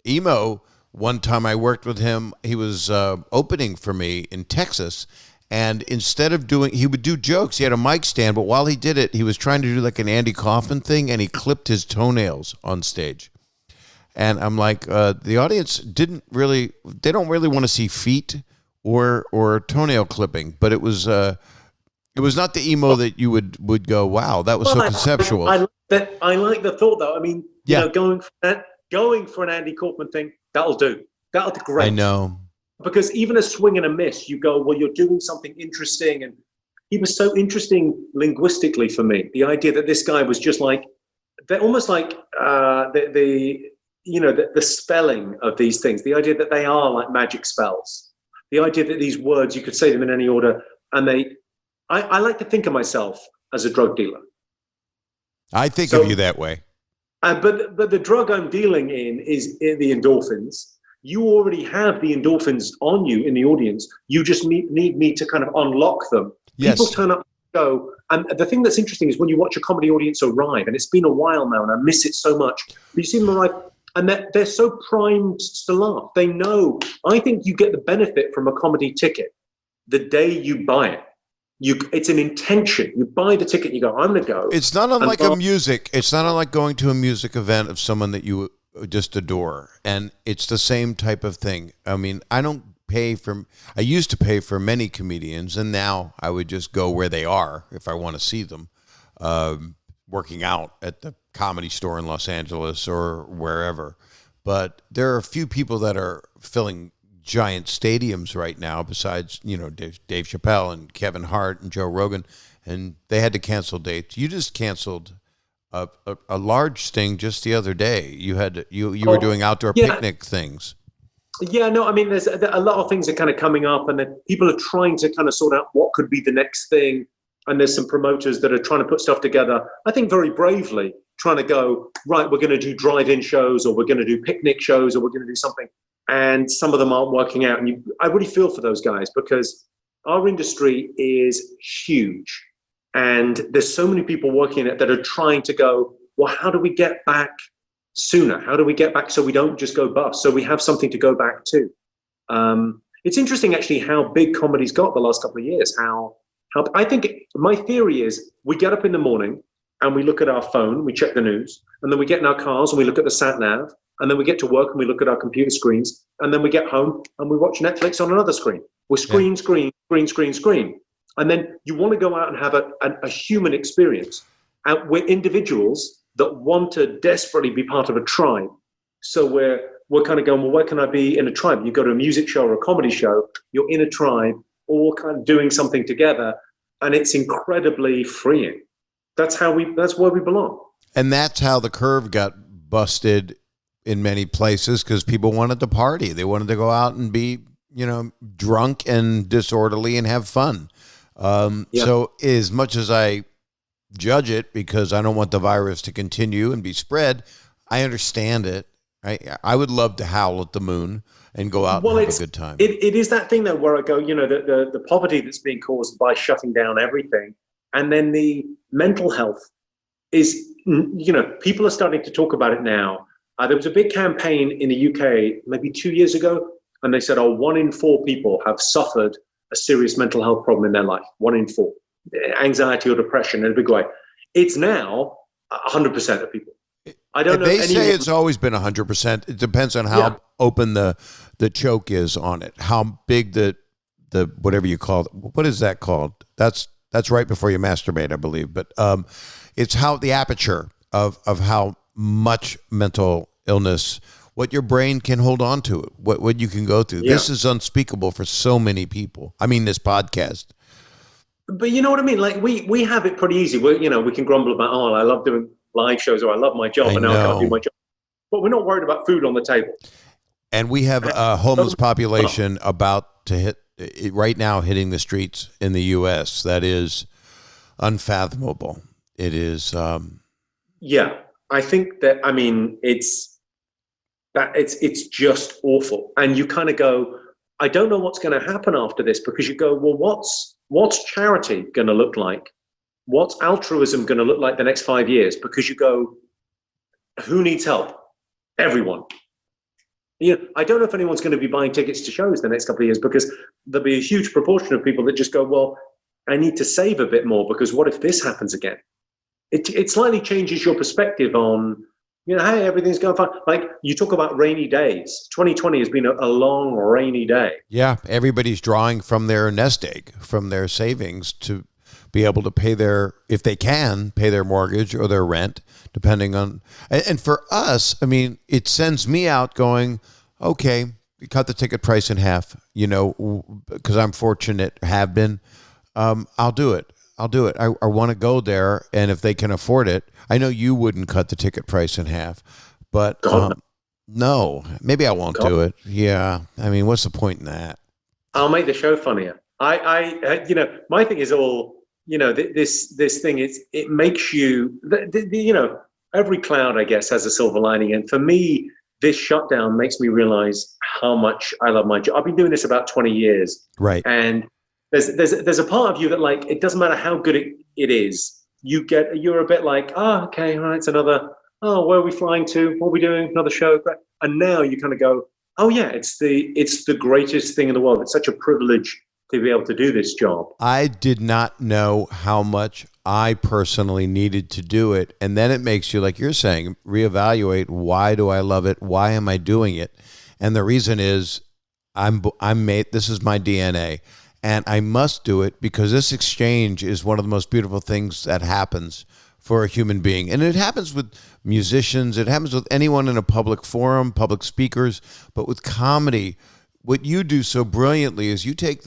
Emo, one time I worked with him, he was opening for me in Texas, and instead of he would do jokes. He had a mic stand, but while he did it, he was trying to do like an Andy Kaufman thing, and he clipped his toenails on stage. And I'm like, the audience they don't really want to see feet or toenail clipping, but it was not the Emo that you would go, wow, that was so conceptual. I like the thought though. I mean, going for an Andy Kaufman thing, that'll do. That'll do great. I know. Because even a swing and a miss, you go, well, you're doing something interesting. And he was so interesting linguistically for me. The idea that this guy was just like, they're almost like the spelling of these things, the idea that they are like magic spells, the idea that these words, you could say them in any order. And I like to think of myself as a drug dealer. I think of you that way. But the drug I'm dealing in is in the endorphins. You already have the endorphins on you in the audience. You just need me to kind of unlock them. Yes. People turn up to the show. And the thing that's interesting is when you watch a comedy audience arrive, and it's been a while now, and I miss it so much, but you see them arrive, and they're so primed to laugh. They know. I think you get the benefit from a comedy ticket the day you buy it. It's an intention. You buy the ticket, you go, I'm going to go. It's not unlike It's not unlike going to a music event of someone that you just adore. And it's the same type of thing. I mean, I used to pay for many comedians, and now I would just go where they are if I want to see them, working out at the Comedy Store in Los Angeles or wherever. But there are a few people that are filling giant stadiums right now besides, Dave Chappelle and Kevin Hart and Joe Rogan, and they had to cancel dates. You just canceled a large thing just the other day. You were doing outdoor picnic things. Yeah, no, I mean, there's a lot of things are kind of coming up, and then people are trying to kind of sort out what could be the next thing. And there's some promoters that are trying to put stuff together, I think very bravely, trying to go, right, we're going to do drive-in shows, or we're going to do picnic shows, or we're going to do something. And some of them aren't working out. And I really feel for those guys, because our industry is huge. And there's so many people working in it that are trying to go, well, how do we get back sooner? How do we get back so we don't just go bust? So we have something to go back to. It's interesting, actually, how big comedy's got the last couple of years. How I think my theory is we get up in the morning and we look at our phone, we check the news, and then we get in our cars and we look at the sat nav, and then we get to work and we look at our computer screens, and then we get home and we watch Netflix on another screen. We're screen. And then you want to go out and have a human experience. And we're individuals that want to desperately be part of a tribe. So we're kind of going, well, where can I be in a tribe? You go to a music show or a comedy show, you're in a tribe, all kind of doing something together, and it's incredibly freeing. That's where we belong. And that's how the curve got busted in many places, because people wanted to party. They wanted to go out and be, drunk and disorderly and have fun. So as much as I judge it, because I don't want the virus to continue and be spread, I understand it. I would love to howl at the moon and go out and have a good time. It is that thing, though, where I go, the poverty that's being caused by shutting down everything. And then the mental health is, people are starting to talk about it now. There was a big campaign in the UK maybe 2 years ago, and they said, 1 in 4 people have suffered a serious mental health problem in their life. 1 in 4. Anxiety or depression in a big way. It's now 100% of people. I don't know. They say it's always been 100%. It depends on how open the choke is on it, how big the whatever you call it. What is that called? That's right before you masturbate, I believe. But it's how the aperture of how much mental illness, what your brain can hold on to, what you can go through. Yeah. This is unspeakable for so many people. I mean, this podcast. But you know what I mean? Like we have it pretty easy. We can grumble about, I love doing live shows, or I love my job, and now I can't do my job. But we're not worried about food on the table. And we have a homeless population about to hit right now, hitting the streets in the U.S. That is unfathomable. It is. Yeah, I think that. I mean, it's just awful, and you kind of go, I don't know what's going to happen after this, because you go, well, what's charity going to look like? What's altruism going to look like the next 5 years? Because you go, who needs help? Everyone. I don't know if anyone's going to be buying tickets to shows the next couple of years, because there'll be a huge proportion of people that just go, well, I need to save a bit more, because what if this happens again? It slightly changes your perspective on, hey, everything's going fine. Like, you talk about rainy days. 2020 has been a long, rainy day. Yeah, everybody's drawing from their nest egg, from their savings, to be able to pay if they can, pay their mortgage or their rent, depending on. And for us, I mean, it sends me out going, okay, we cut the ticket price in half, because I'm fortunate, have been. I'll do it. I want to go there. And if they can afford it, I know you wouldn't cut the ticket price in half, but no, maybe I won't do it. Yeah. I mean, what's the point in that? I'll make the show funnier. My thing is all, this thing is, it makes you, every cloud, I guess, has a silver lining. And for me, this shutdown makes me realize how much I love my job. I've been doing this about 20 years. Right. And there's a part of you that, like, it doesn't matter how good it is. You're a bit like, okay, all right, it's another, where are we flying to? What are we doing? Another show. And now you kind of go, oh yeah, it's the greatest thing in the world. It's such a privilege to be able to do this job. I did not know how much I personally needed to do it. And then it makes you, like you're saying, reevaluate, why do I love it? Why am I doing it? And the reason is I'm made, this is my DNA, and I must do it because this exchange is one of the most beautiful things that happens for a human being. And it happens with musicians. It happens with anyone in a public forum, public speakers, but with comedy, what you do so brilliantly is you take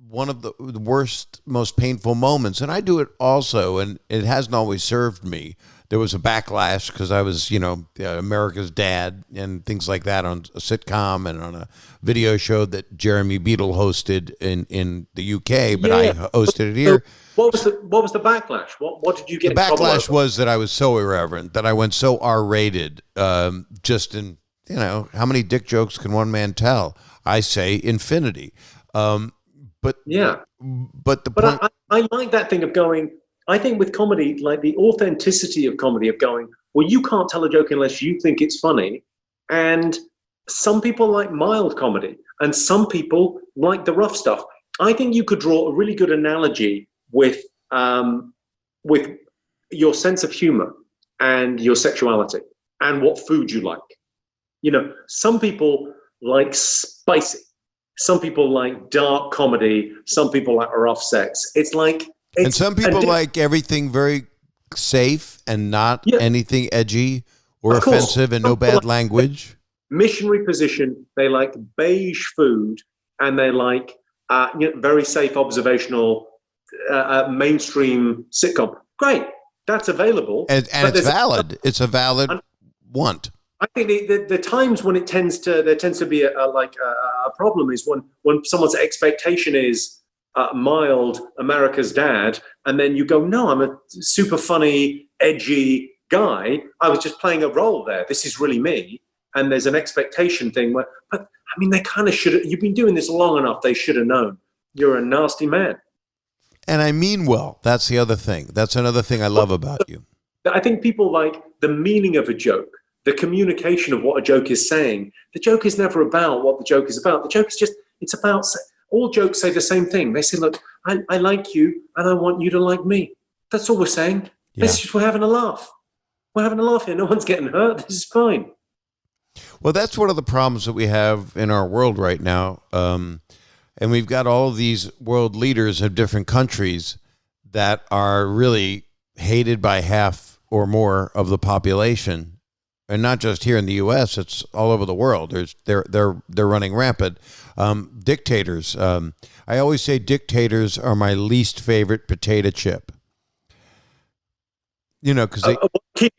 one of the worst, most painful moments, and I do it also, and it hasn't always served me there was a backlash because I was, America's Dad and things like that on a sitcom and on a video show that Jeremy Beadle hosted in the UK, but I hosted it here. So what was the backlash? What did you get? The in trouble backlash over? was that I was so irreverent, that I went so R-rated, just in, how many dick jokes can one man tell? I say infinity. But Yeah. but the But point, I like that thing of going, I think with comedy, like the authenticity of comedy of going, well, you can't tell a joke unless you think it's funny. And some people like mild comedy and some people like the rough stuff. I think you could draw a really good analogy with your sense of humor and your sexuality and what food you like. Some people like spicy. Some people like dark comedy. Some people like rough sex. and some people like everything very safe and not anything edgy or Of course. offensive and no Some people bad language. missionary position. They like beige food, and they like very safe, observational, mainstream sitcom. Great, that's available, And it's valid. It's a valid want. I think the times when there tends to be a problem is when someone's expectation is mild America's Dad, and then you go, no, I'm a super funny, edgy guy. I was just playing a role there. This is really me. And there's an expectation thing where, but I mean, they kind of should. You've been doing this long enough. They should have known. You're a nasty man. And I mean well. That's the other thing. That's another thing I love about you. I think people like the meaning of a joke, the communication of what a joke is saying. The joke is never about what the joke is about. The joke is it's about, all jokes say the same thing. They say, look, I like you and I want you to like me. That's all we're saying. Yeah. We're having a laugh. We're having a laugh here. No one's getting hurt. This is fine. Well, that's one of the problems that we have in our world right now. And we've got all of these world leaders of different countries that are really hated by half or more of the population. And not just here in the U.S., it's all over the world. They're running rampant. Dictators. I always say dictators are my least favorite potato chip. Because they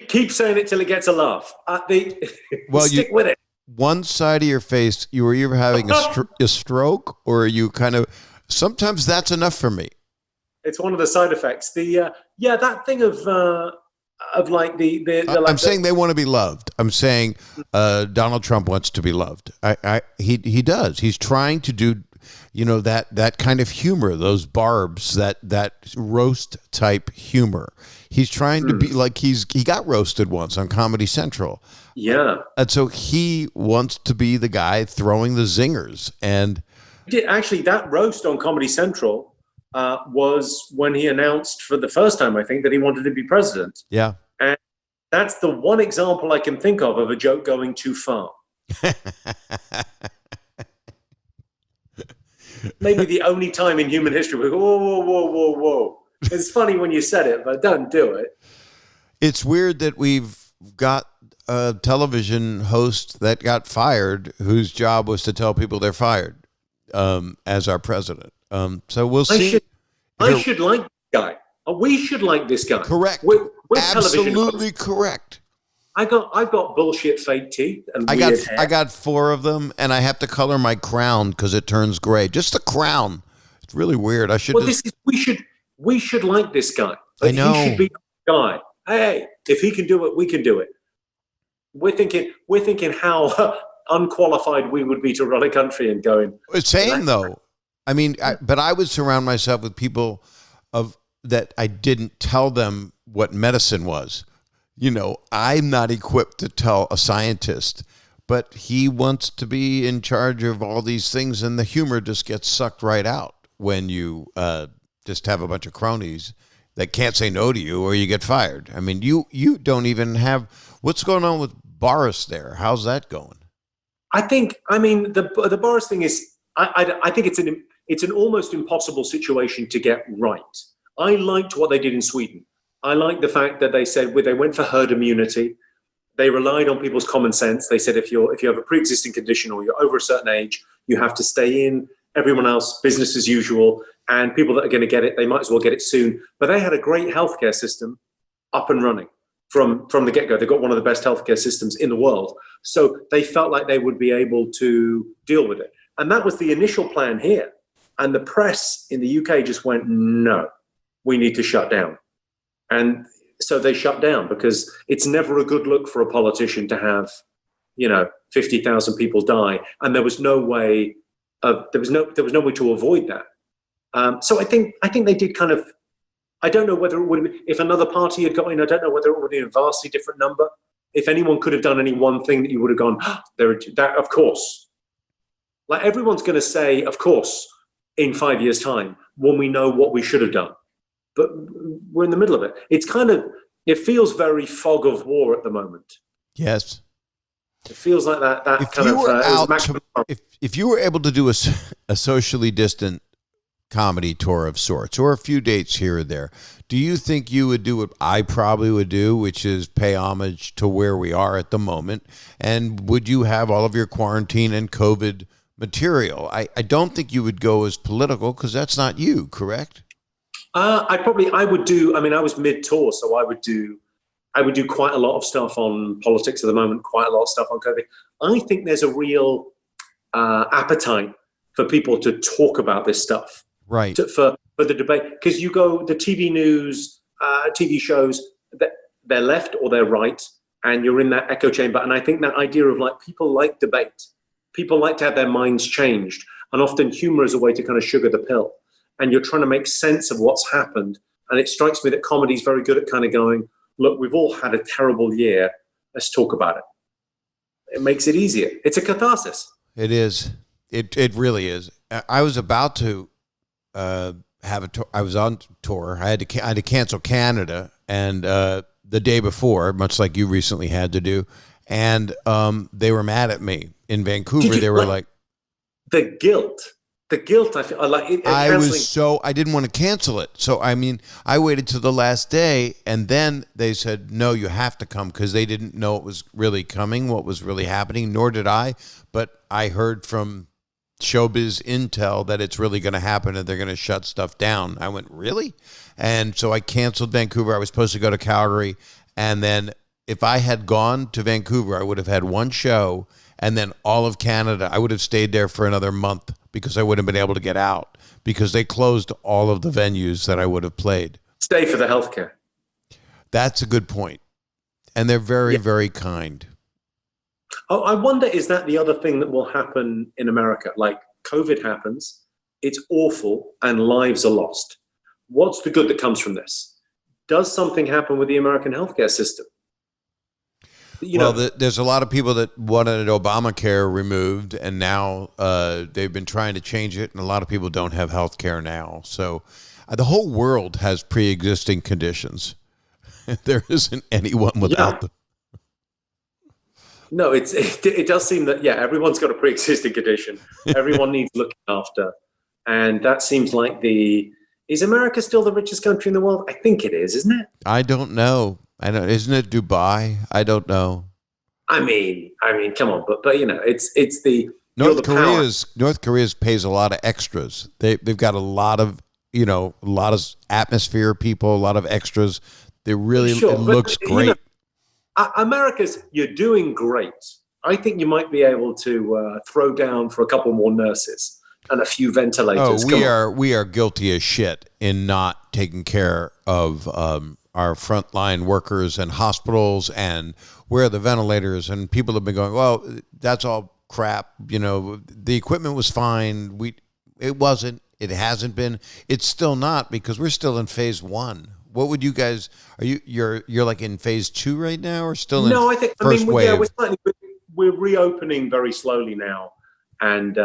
keep saying it till it gets a laugh. well, stick with it. One side of your face, you were either having a stroke or you kind of. Sometimes that's enough for me. It's one of the side effects. That thing of like I'm saying they want to be loved. I'm saying Donald Trump wants to be loved. He does. He's trying to do, that kind of humor, those barbs, that roast type humor. He's trying to be like he got roasted once on Comedy Central. Yeah. And so he wants to be the guy throwing the zingers. And actually, that roast on Comedy Central was when he announced for the first time, I think, that he wanted to be president. Yeah. And that's the one example I can think of a joke going too far. Maybe the only time in human history we go, whoa, whoa, whoa, whoa, whoa. It's funny when you said it, but don't do it. It's weird that we've got a television host that got fired whose job was to tell people they're fired as our president. So we'll see. I should like this guy. We should like this guy. Correct. We're absolutely correct. I've got bullshit fake teeth and I weird hair. got 4 of them, and I have to color my crown because it turns gray. Just the crown. It's really weird. I should. Well, we should like this guy. I know. He should be the guy. Hey, if he can do it, we can do it. We're thinking how unqualified we would be to run a country and going. Same though. I mean, but I would surround myself with people that I didn't tell them what medicine was. I'm not equipped to tell a scientist, but he wants to be in charge of all these things, and the humor just gets sucked right out when you just have a bunch of cronies that can't say no to you, or you get fired. I mean, you don't even have. What's going on with Boris there? How's that going? The Boris thing is, I think it's an almost impossible situation to get right. I liked what they did in Sweden. I like the fact that they said they went for herd immunity. They relied on people's common sense. They said if you have a pre-existing condition or you're over a certain age, you have to stay in. Everyone else, business as usual. And people that are going to get it, they might as well get it soon. But they had a great healthcare system up and running. from the get-go. They've got one of the best healthcare systems in the world. So they felt like they would be able to deal with it. And that was the initial plan here. And the press in the UK just went, no, we need to shut down. And so they shut down, because it's never a good look for a politician to have, 50,000 people die. And there was no way to avoid that. So I think they did kind of, I don't know whether it would have been, if another party had got in, I don't know whether it would have been a vastly different number. If anyone could have done any one thing that you would have gone, that of course. Like, everyone's going to say, of course, in 5 years' time, when we know what we should have done. But we're in the middle of it. It feels very fog of war at the moment. Yes. It feels like that If kind you of... were if you were able to do a socially distant comedy tour of sorts, or a few dates here or there, do you think you would do what I probably would do, which is pay homage to where we are at the moment? And would you have all of your quarantine and COVID material? I don't think you would go as political, because that's not you, correct? I would do, I was mid-tour, so I would do quite a lot of stuff on politics at the moment, quite a lot of stuff on COVID. I think there's a real appetite for people to talk about this stuff. Right. For the debate. Because you go, the TV news, TV shows, they're left or they're right, and you're in that echo chamber. And I think that idea of, like, people like debate. People like to have their minds changed. And often humor is a way to kind of sugar the pill. And you're trying to make sense of what's happened. And it strikes me that comedy is very good at kind of going, look, we've all had a terrible year. Let's talk about it. It makes it easier. It's a catharsis. It is. It really is. I was about to have a tour. I was on tour. I had to cancel Canada, and the day before, much like you recently had to do, and they were mad at me in Vancouver. They were like, the guilt. I feel like it, I didn't want to cancel it. So, I waited till the last day, and then they said, no, you have to come, because they didn't know it was really coming, what was really happening, nor did I. But I heard from showbiz intel that it's really going to happen and they're going to shut stuff down. I went, really? And so I canceled Vancouver. I was supposed to go to Calgary. And then if I had gone to Vancouver, I would have had one show, and then all of Canada, I would have stayed there for another month, because I wouldn't have been able to get out, because they closed all of the venues that I would have played. Stay for the healthcare. That's a good point. And they're very, very kind. Oh, I wonder, is that the other thing that will happen in America? Like, COVID happens, it's awful, and lives are lost. What's the good that comes from this? Does something happen with the American healthcare system? There's a lot of people that wanted Obamacare removed, and now they've been trying to change it, and a lot of people don't have health care now. So the whole world has pre-existing conditions. There isn't anyone without them. No, it does seem that, everyone's got a pre-existing condition. Everyone needs looking after. And that seems like is America still the richest country in the world? I think it is, isn't it? I don't know. Isn't it Dubai? I don't know. I mean, come on, but it's the North Korea's pays a lot of extras. They've got a lot of atmosphere people, a lot of extras. They really it looks great. America's, you're doing great. I think you might be able to throw down for a couple more nurses and a few ventilators. Oh, we are guilty as shit in not taking care of our frontline workers and hospitals, and where are the ventilators? And people have been going, well, that's all crap. The equipment was fine. It wasn't. It hasn't been. It's still not, because we're still in phase 1. What would you guys? You're like in phase 2 right now, or still in? No, first wave? We're reopening very slowly now, and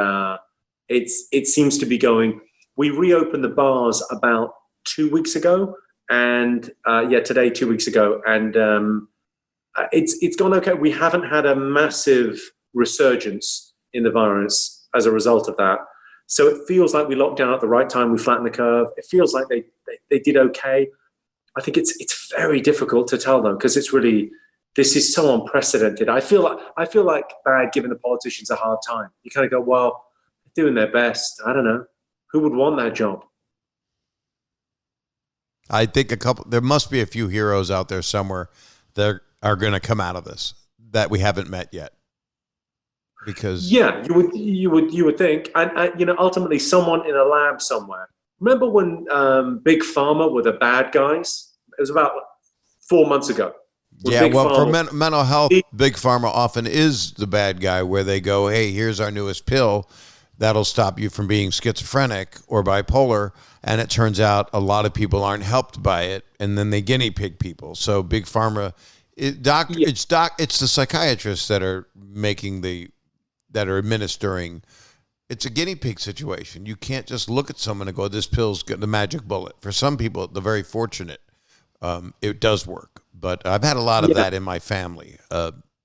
it seems to be going. We reopened the bars about 2 weeks ago, and today 2 weeks ago, and it's gone okay. We haven't had a massive resurgence in the virus as a result of that. So it feels like we locked down at the right time. We flattened the curve. It feels like they did okay. I think it's very difficult to tell though, because this is so unprecedented. I feel like bad giving the politicians a hard time. You kind of go, well, they're doing their best. I don't know. Who would want that job? I think there must be a few heroes out there somewhere that are going to come out of this that we haven't met yet. Because yeah, you would think, and you know, ultimately, someone in a lab somewhere. Remember when Big Pharma were the bad guys? It was about 4 months ago. Yeah, well, for mental health, Big Pharma often is the bad guy, where they go, hey, here's our newest pill that'll stop you from being schizophrenic or bipolar. And it turns out a lot of people aren't helped by it, and then they guinea pig people. So Big Pharma, it's the psychiatrists that are administering. It's a guinea pig situation. You can't just look at someone and go, this pill's got the magic bullet. For some people, the very fortunate, it does work. But I've had a lot of that in my family,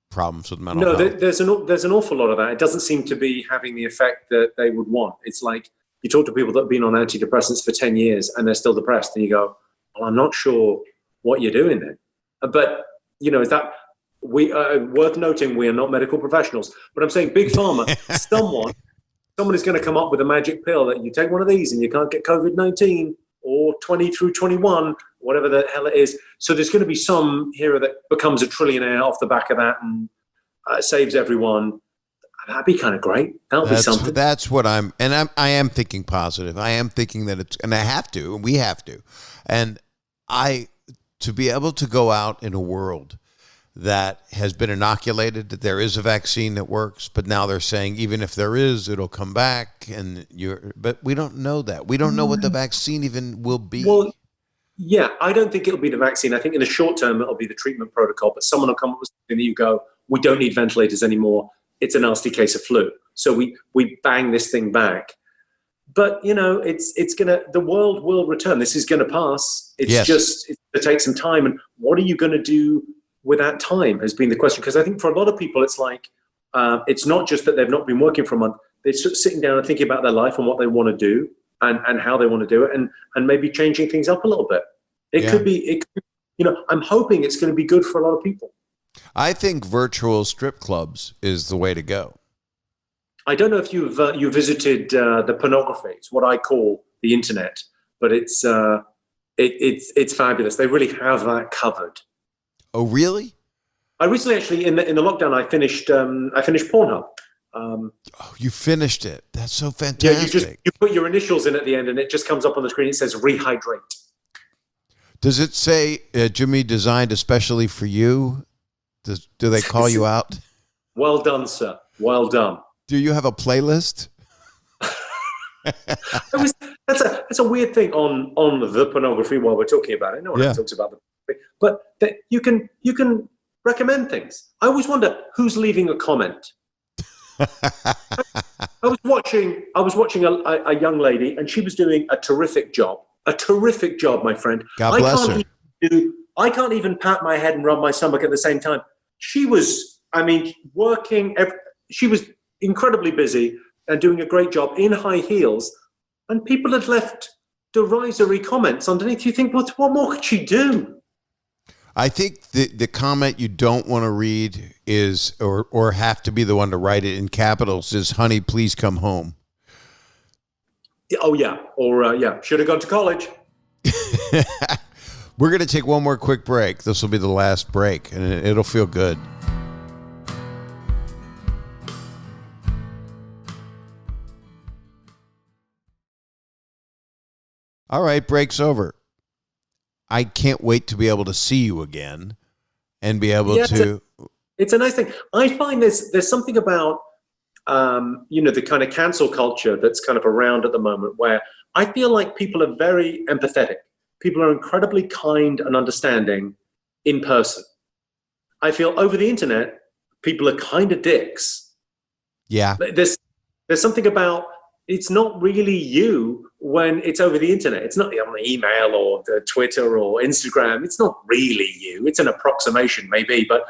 problems with mental health. No, there's an awful lot of that. It doesn't seem to be having the effect that they would want. It's like you talk to people that have been on antidepressants for 10 years and they're still depressed, and you go, well, I'm not sure what you're doing then. But, you know, is that worth noting, we are not medical professionals. But I'm saying Big Pharma, someone is going to come up with a magic pill that you take one of these and you can't get COVID-19 or 20 through 21, whatever the hell it is. So there's going to be some hero that becomes a trillionaire off the back of that and saves everyone. That'd be kind of great. That'll be something. That's what I am thinking positive. I am thinking that and I have to, and we have to. And to be able to go out in a world that has been inoculated, that there is a vaccine that works, but now they're saying even if there is, it'll come back, but we don't know that. We don't know what the vaccine even will be. Well, yeah, I don't think it'll be the vaccine. I think in the short term, it'll be the treatment protocol, but someone will come up with something that you go, we don't need ventilators anymore. It's a nasty case of flu. So we bang this thing back. But, you know, the world will return. This is going to pass. It's going to take some time. And what are you going to do with that time has been the question. Because I think for a lot of people, it's like, it's not just that they've not been working for a month. They're sitting down and thinking about their life and what they want to do and how they want to do it, and maybe changing things up a little bit. It could be, you know, I'm hoping it's going to be good for a lot of people. I think virtual strip clubs is the way to go. I don't know if you visited the pornography. It's what I call the internet, but it's fabulous. They really have that covered. Oh, really? I recently, actually, in the lockdown, I finished Pornhub. You finished it. That's so fantastic. Yeah, you put your initials in at the end, and it just comes up on the screen. It says rehydrate. Does it say Jimmy designed especially for you? Do they call you out? Well done, sir. Well done. Do you have a playlist? That's a weird thing on the pornography while we're talking about it. No one talks about the but you can recommend things. I always wonder who's leaving a comment. I was watching a young lady, and she was doing a terrific job. A terrific job, my friend. God bless her. I can't even pat my head and rub my stomach at the same time. She was, working. She was incredibly busy and doing a great job in high heels, and people had left derisory comments underneath. You think, what more could she do? I think the comment you don't want to read is, or have to be the one to write it in capitals, is "Honey, please come home." Oh yeah, or should have gone to college. We're going to take one more quick break. This will be the last break, and it'll feel good. All right, break's over. I can't wait to be able to see you again and be able to. It's a nice thing. I find there's something about, the kind of cancel culture that's kind of around at the moment, where I feel like people are very empathetic. People are incredibly kind and understanding in person. I feel over the internet, people are kind of dicks. Yeah. There's something about, it's not really you when it's over the internet. It's not on email or the Twitter or Instagram. It's not really you. It's an approximation maybe, but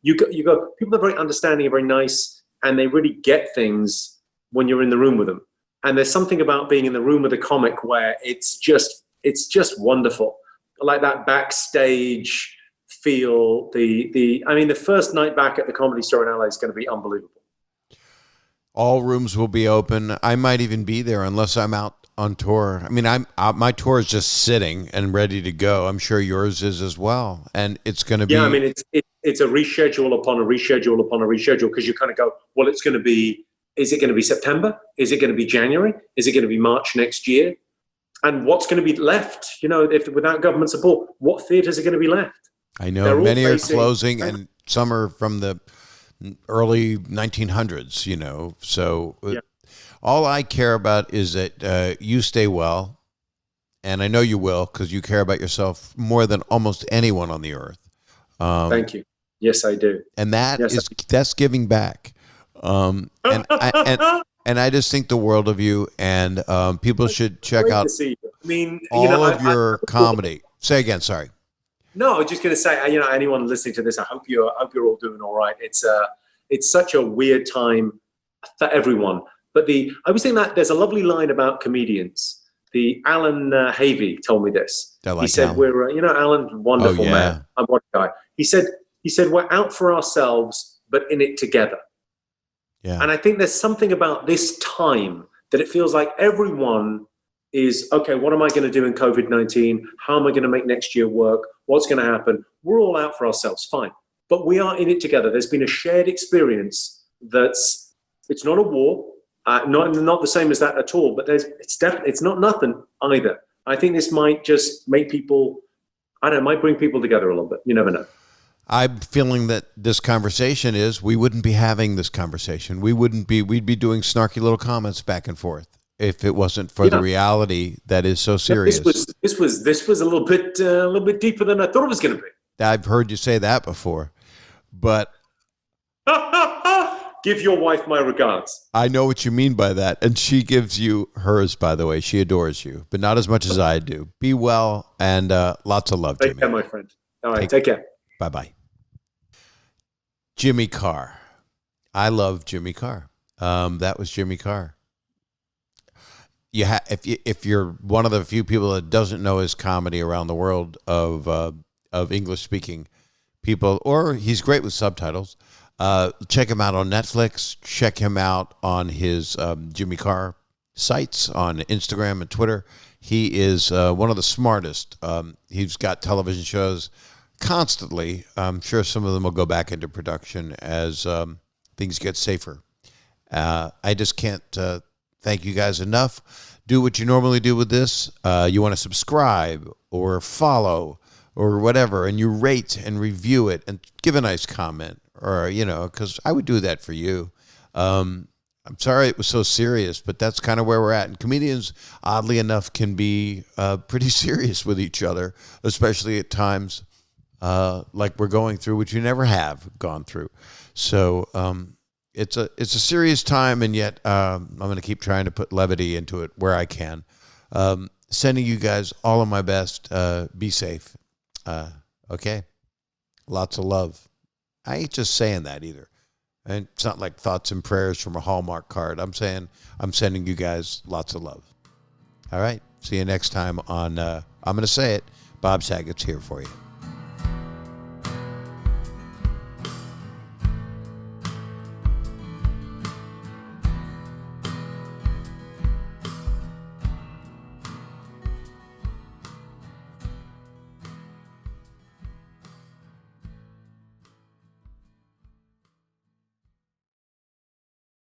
you go, people are very understanding and very nice, and they really get things when you're in the room with them. And there's something about being in the room with a comic where it's just wonderful. Like that backstage feel, the first night back at the Comedy Store in LA is going to be unbelievable. All rooms will be open. I might even be there unless I'm out on tour. I mean, my tour is just sitting and ready to go. I'm sure yours is as well, and it's going to be. Yeah, I mean, it's a reschedule upon a reschedule upon a reschedule, because you kind of go, well, it's going to be. Is it going to be September? Is it going to be January? Is it going to be March next year? And what's going to be left? You know, if without government support, what theaters are going to be left? I know many are closing, and some are from the early 1900s. You know, so Yeah. all I care about is that you stay well, and I know you will, because you care about yourself more than almost anyone on the earth. Thank you. Yes, I do. And that's giving back. And I just think the world of you, and people should check Great out to see you. I mean, all of your comedy. Say again, sorry. No, I was just going to say, you know, anyone listening to this, I hope you're all doing all right. It's such a weird time for everyone. But I was thinking that there's a lovely line about comedians. The Alan Havey told me this. I like he said, Alan. "We're, you know, Alan, wonderful man. I'm one guy." He said, "We're out for ourselves, but in it together." Yeah. And I think there's something about this time that it feels like everyone is, okay, what am I going to do in COVID-19? How am I going to make next year work? What's going to happen? We're all out for ourselves, fine. But we are in it together. There's been a shared experience it's not a war, not the same as that at all, but it's not nothing either. I think this might just make people, I don't know, might bring people together a little bit. You never know. I'm feeling that this conversation we wouldn't be having this conversation. We'd be doing snarky little comments back and forth if it wasn't for the reality that is so serious. This was a little bit deeper than I thought it was going to be. I've heard you say that before, but give your wife my regards. I know what you mean by that. And she gives you hers, by the way. She adores you, but not as much as I do. Be well, and lots of love, Jimmy. Take care, my friend. All right, take care. Bye-bye. Jimmy Carr. I love Jimmy Carr. That was Jimmy Carr. If you're one of the few people that doesn't know his comedy around the world of English-speaking people, or he's great with subtitles, check him out on Netflix. Check him out on his Jimmy Carr sites on Instagram and Twitter. He is one of the smartest. He's got television shows constantly. I'm sure some of them will go back into production as things get safer. I just can't thank you guys enough. Do what you normally do with this. You want to subscribe or follow or whatever, and you rate and review it and give a nice comment, or, you know, because I would do that for you. I'm sorry it was so serious, but that's kind of where we're at. And comedians, oddly enough, can be pretty serious with each other, especially at times like we're going through, which you never have gone through. So it's a serious time, and yet I'm going to keep trying to put levity into it where I can. Sending you guys all of my best. Be safe. Okay? Lots of love. I ain't just saying that either. And it's not like thoughts and prayers from a Hallmark card. I'm saying I'm sending you guys lots of love. All right? See you next time on, I'm going to say it, Bob Saget's Here For You.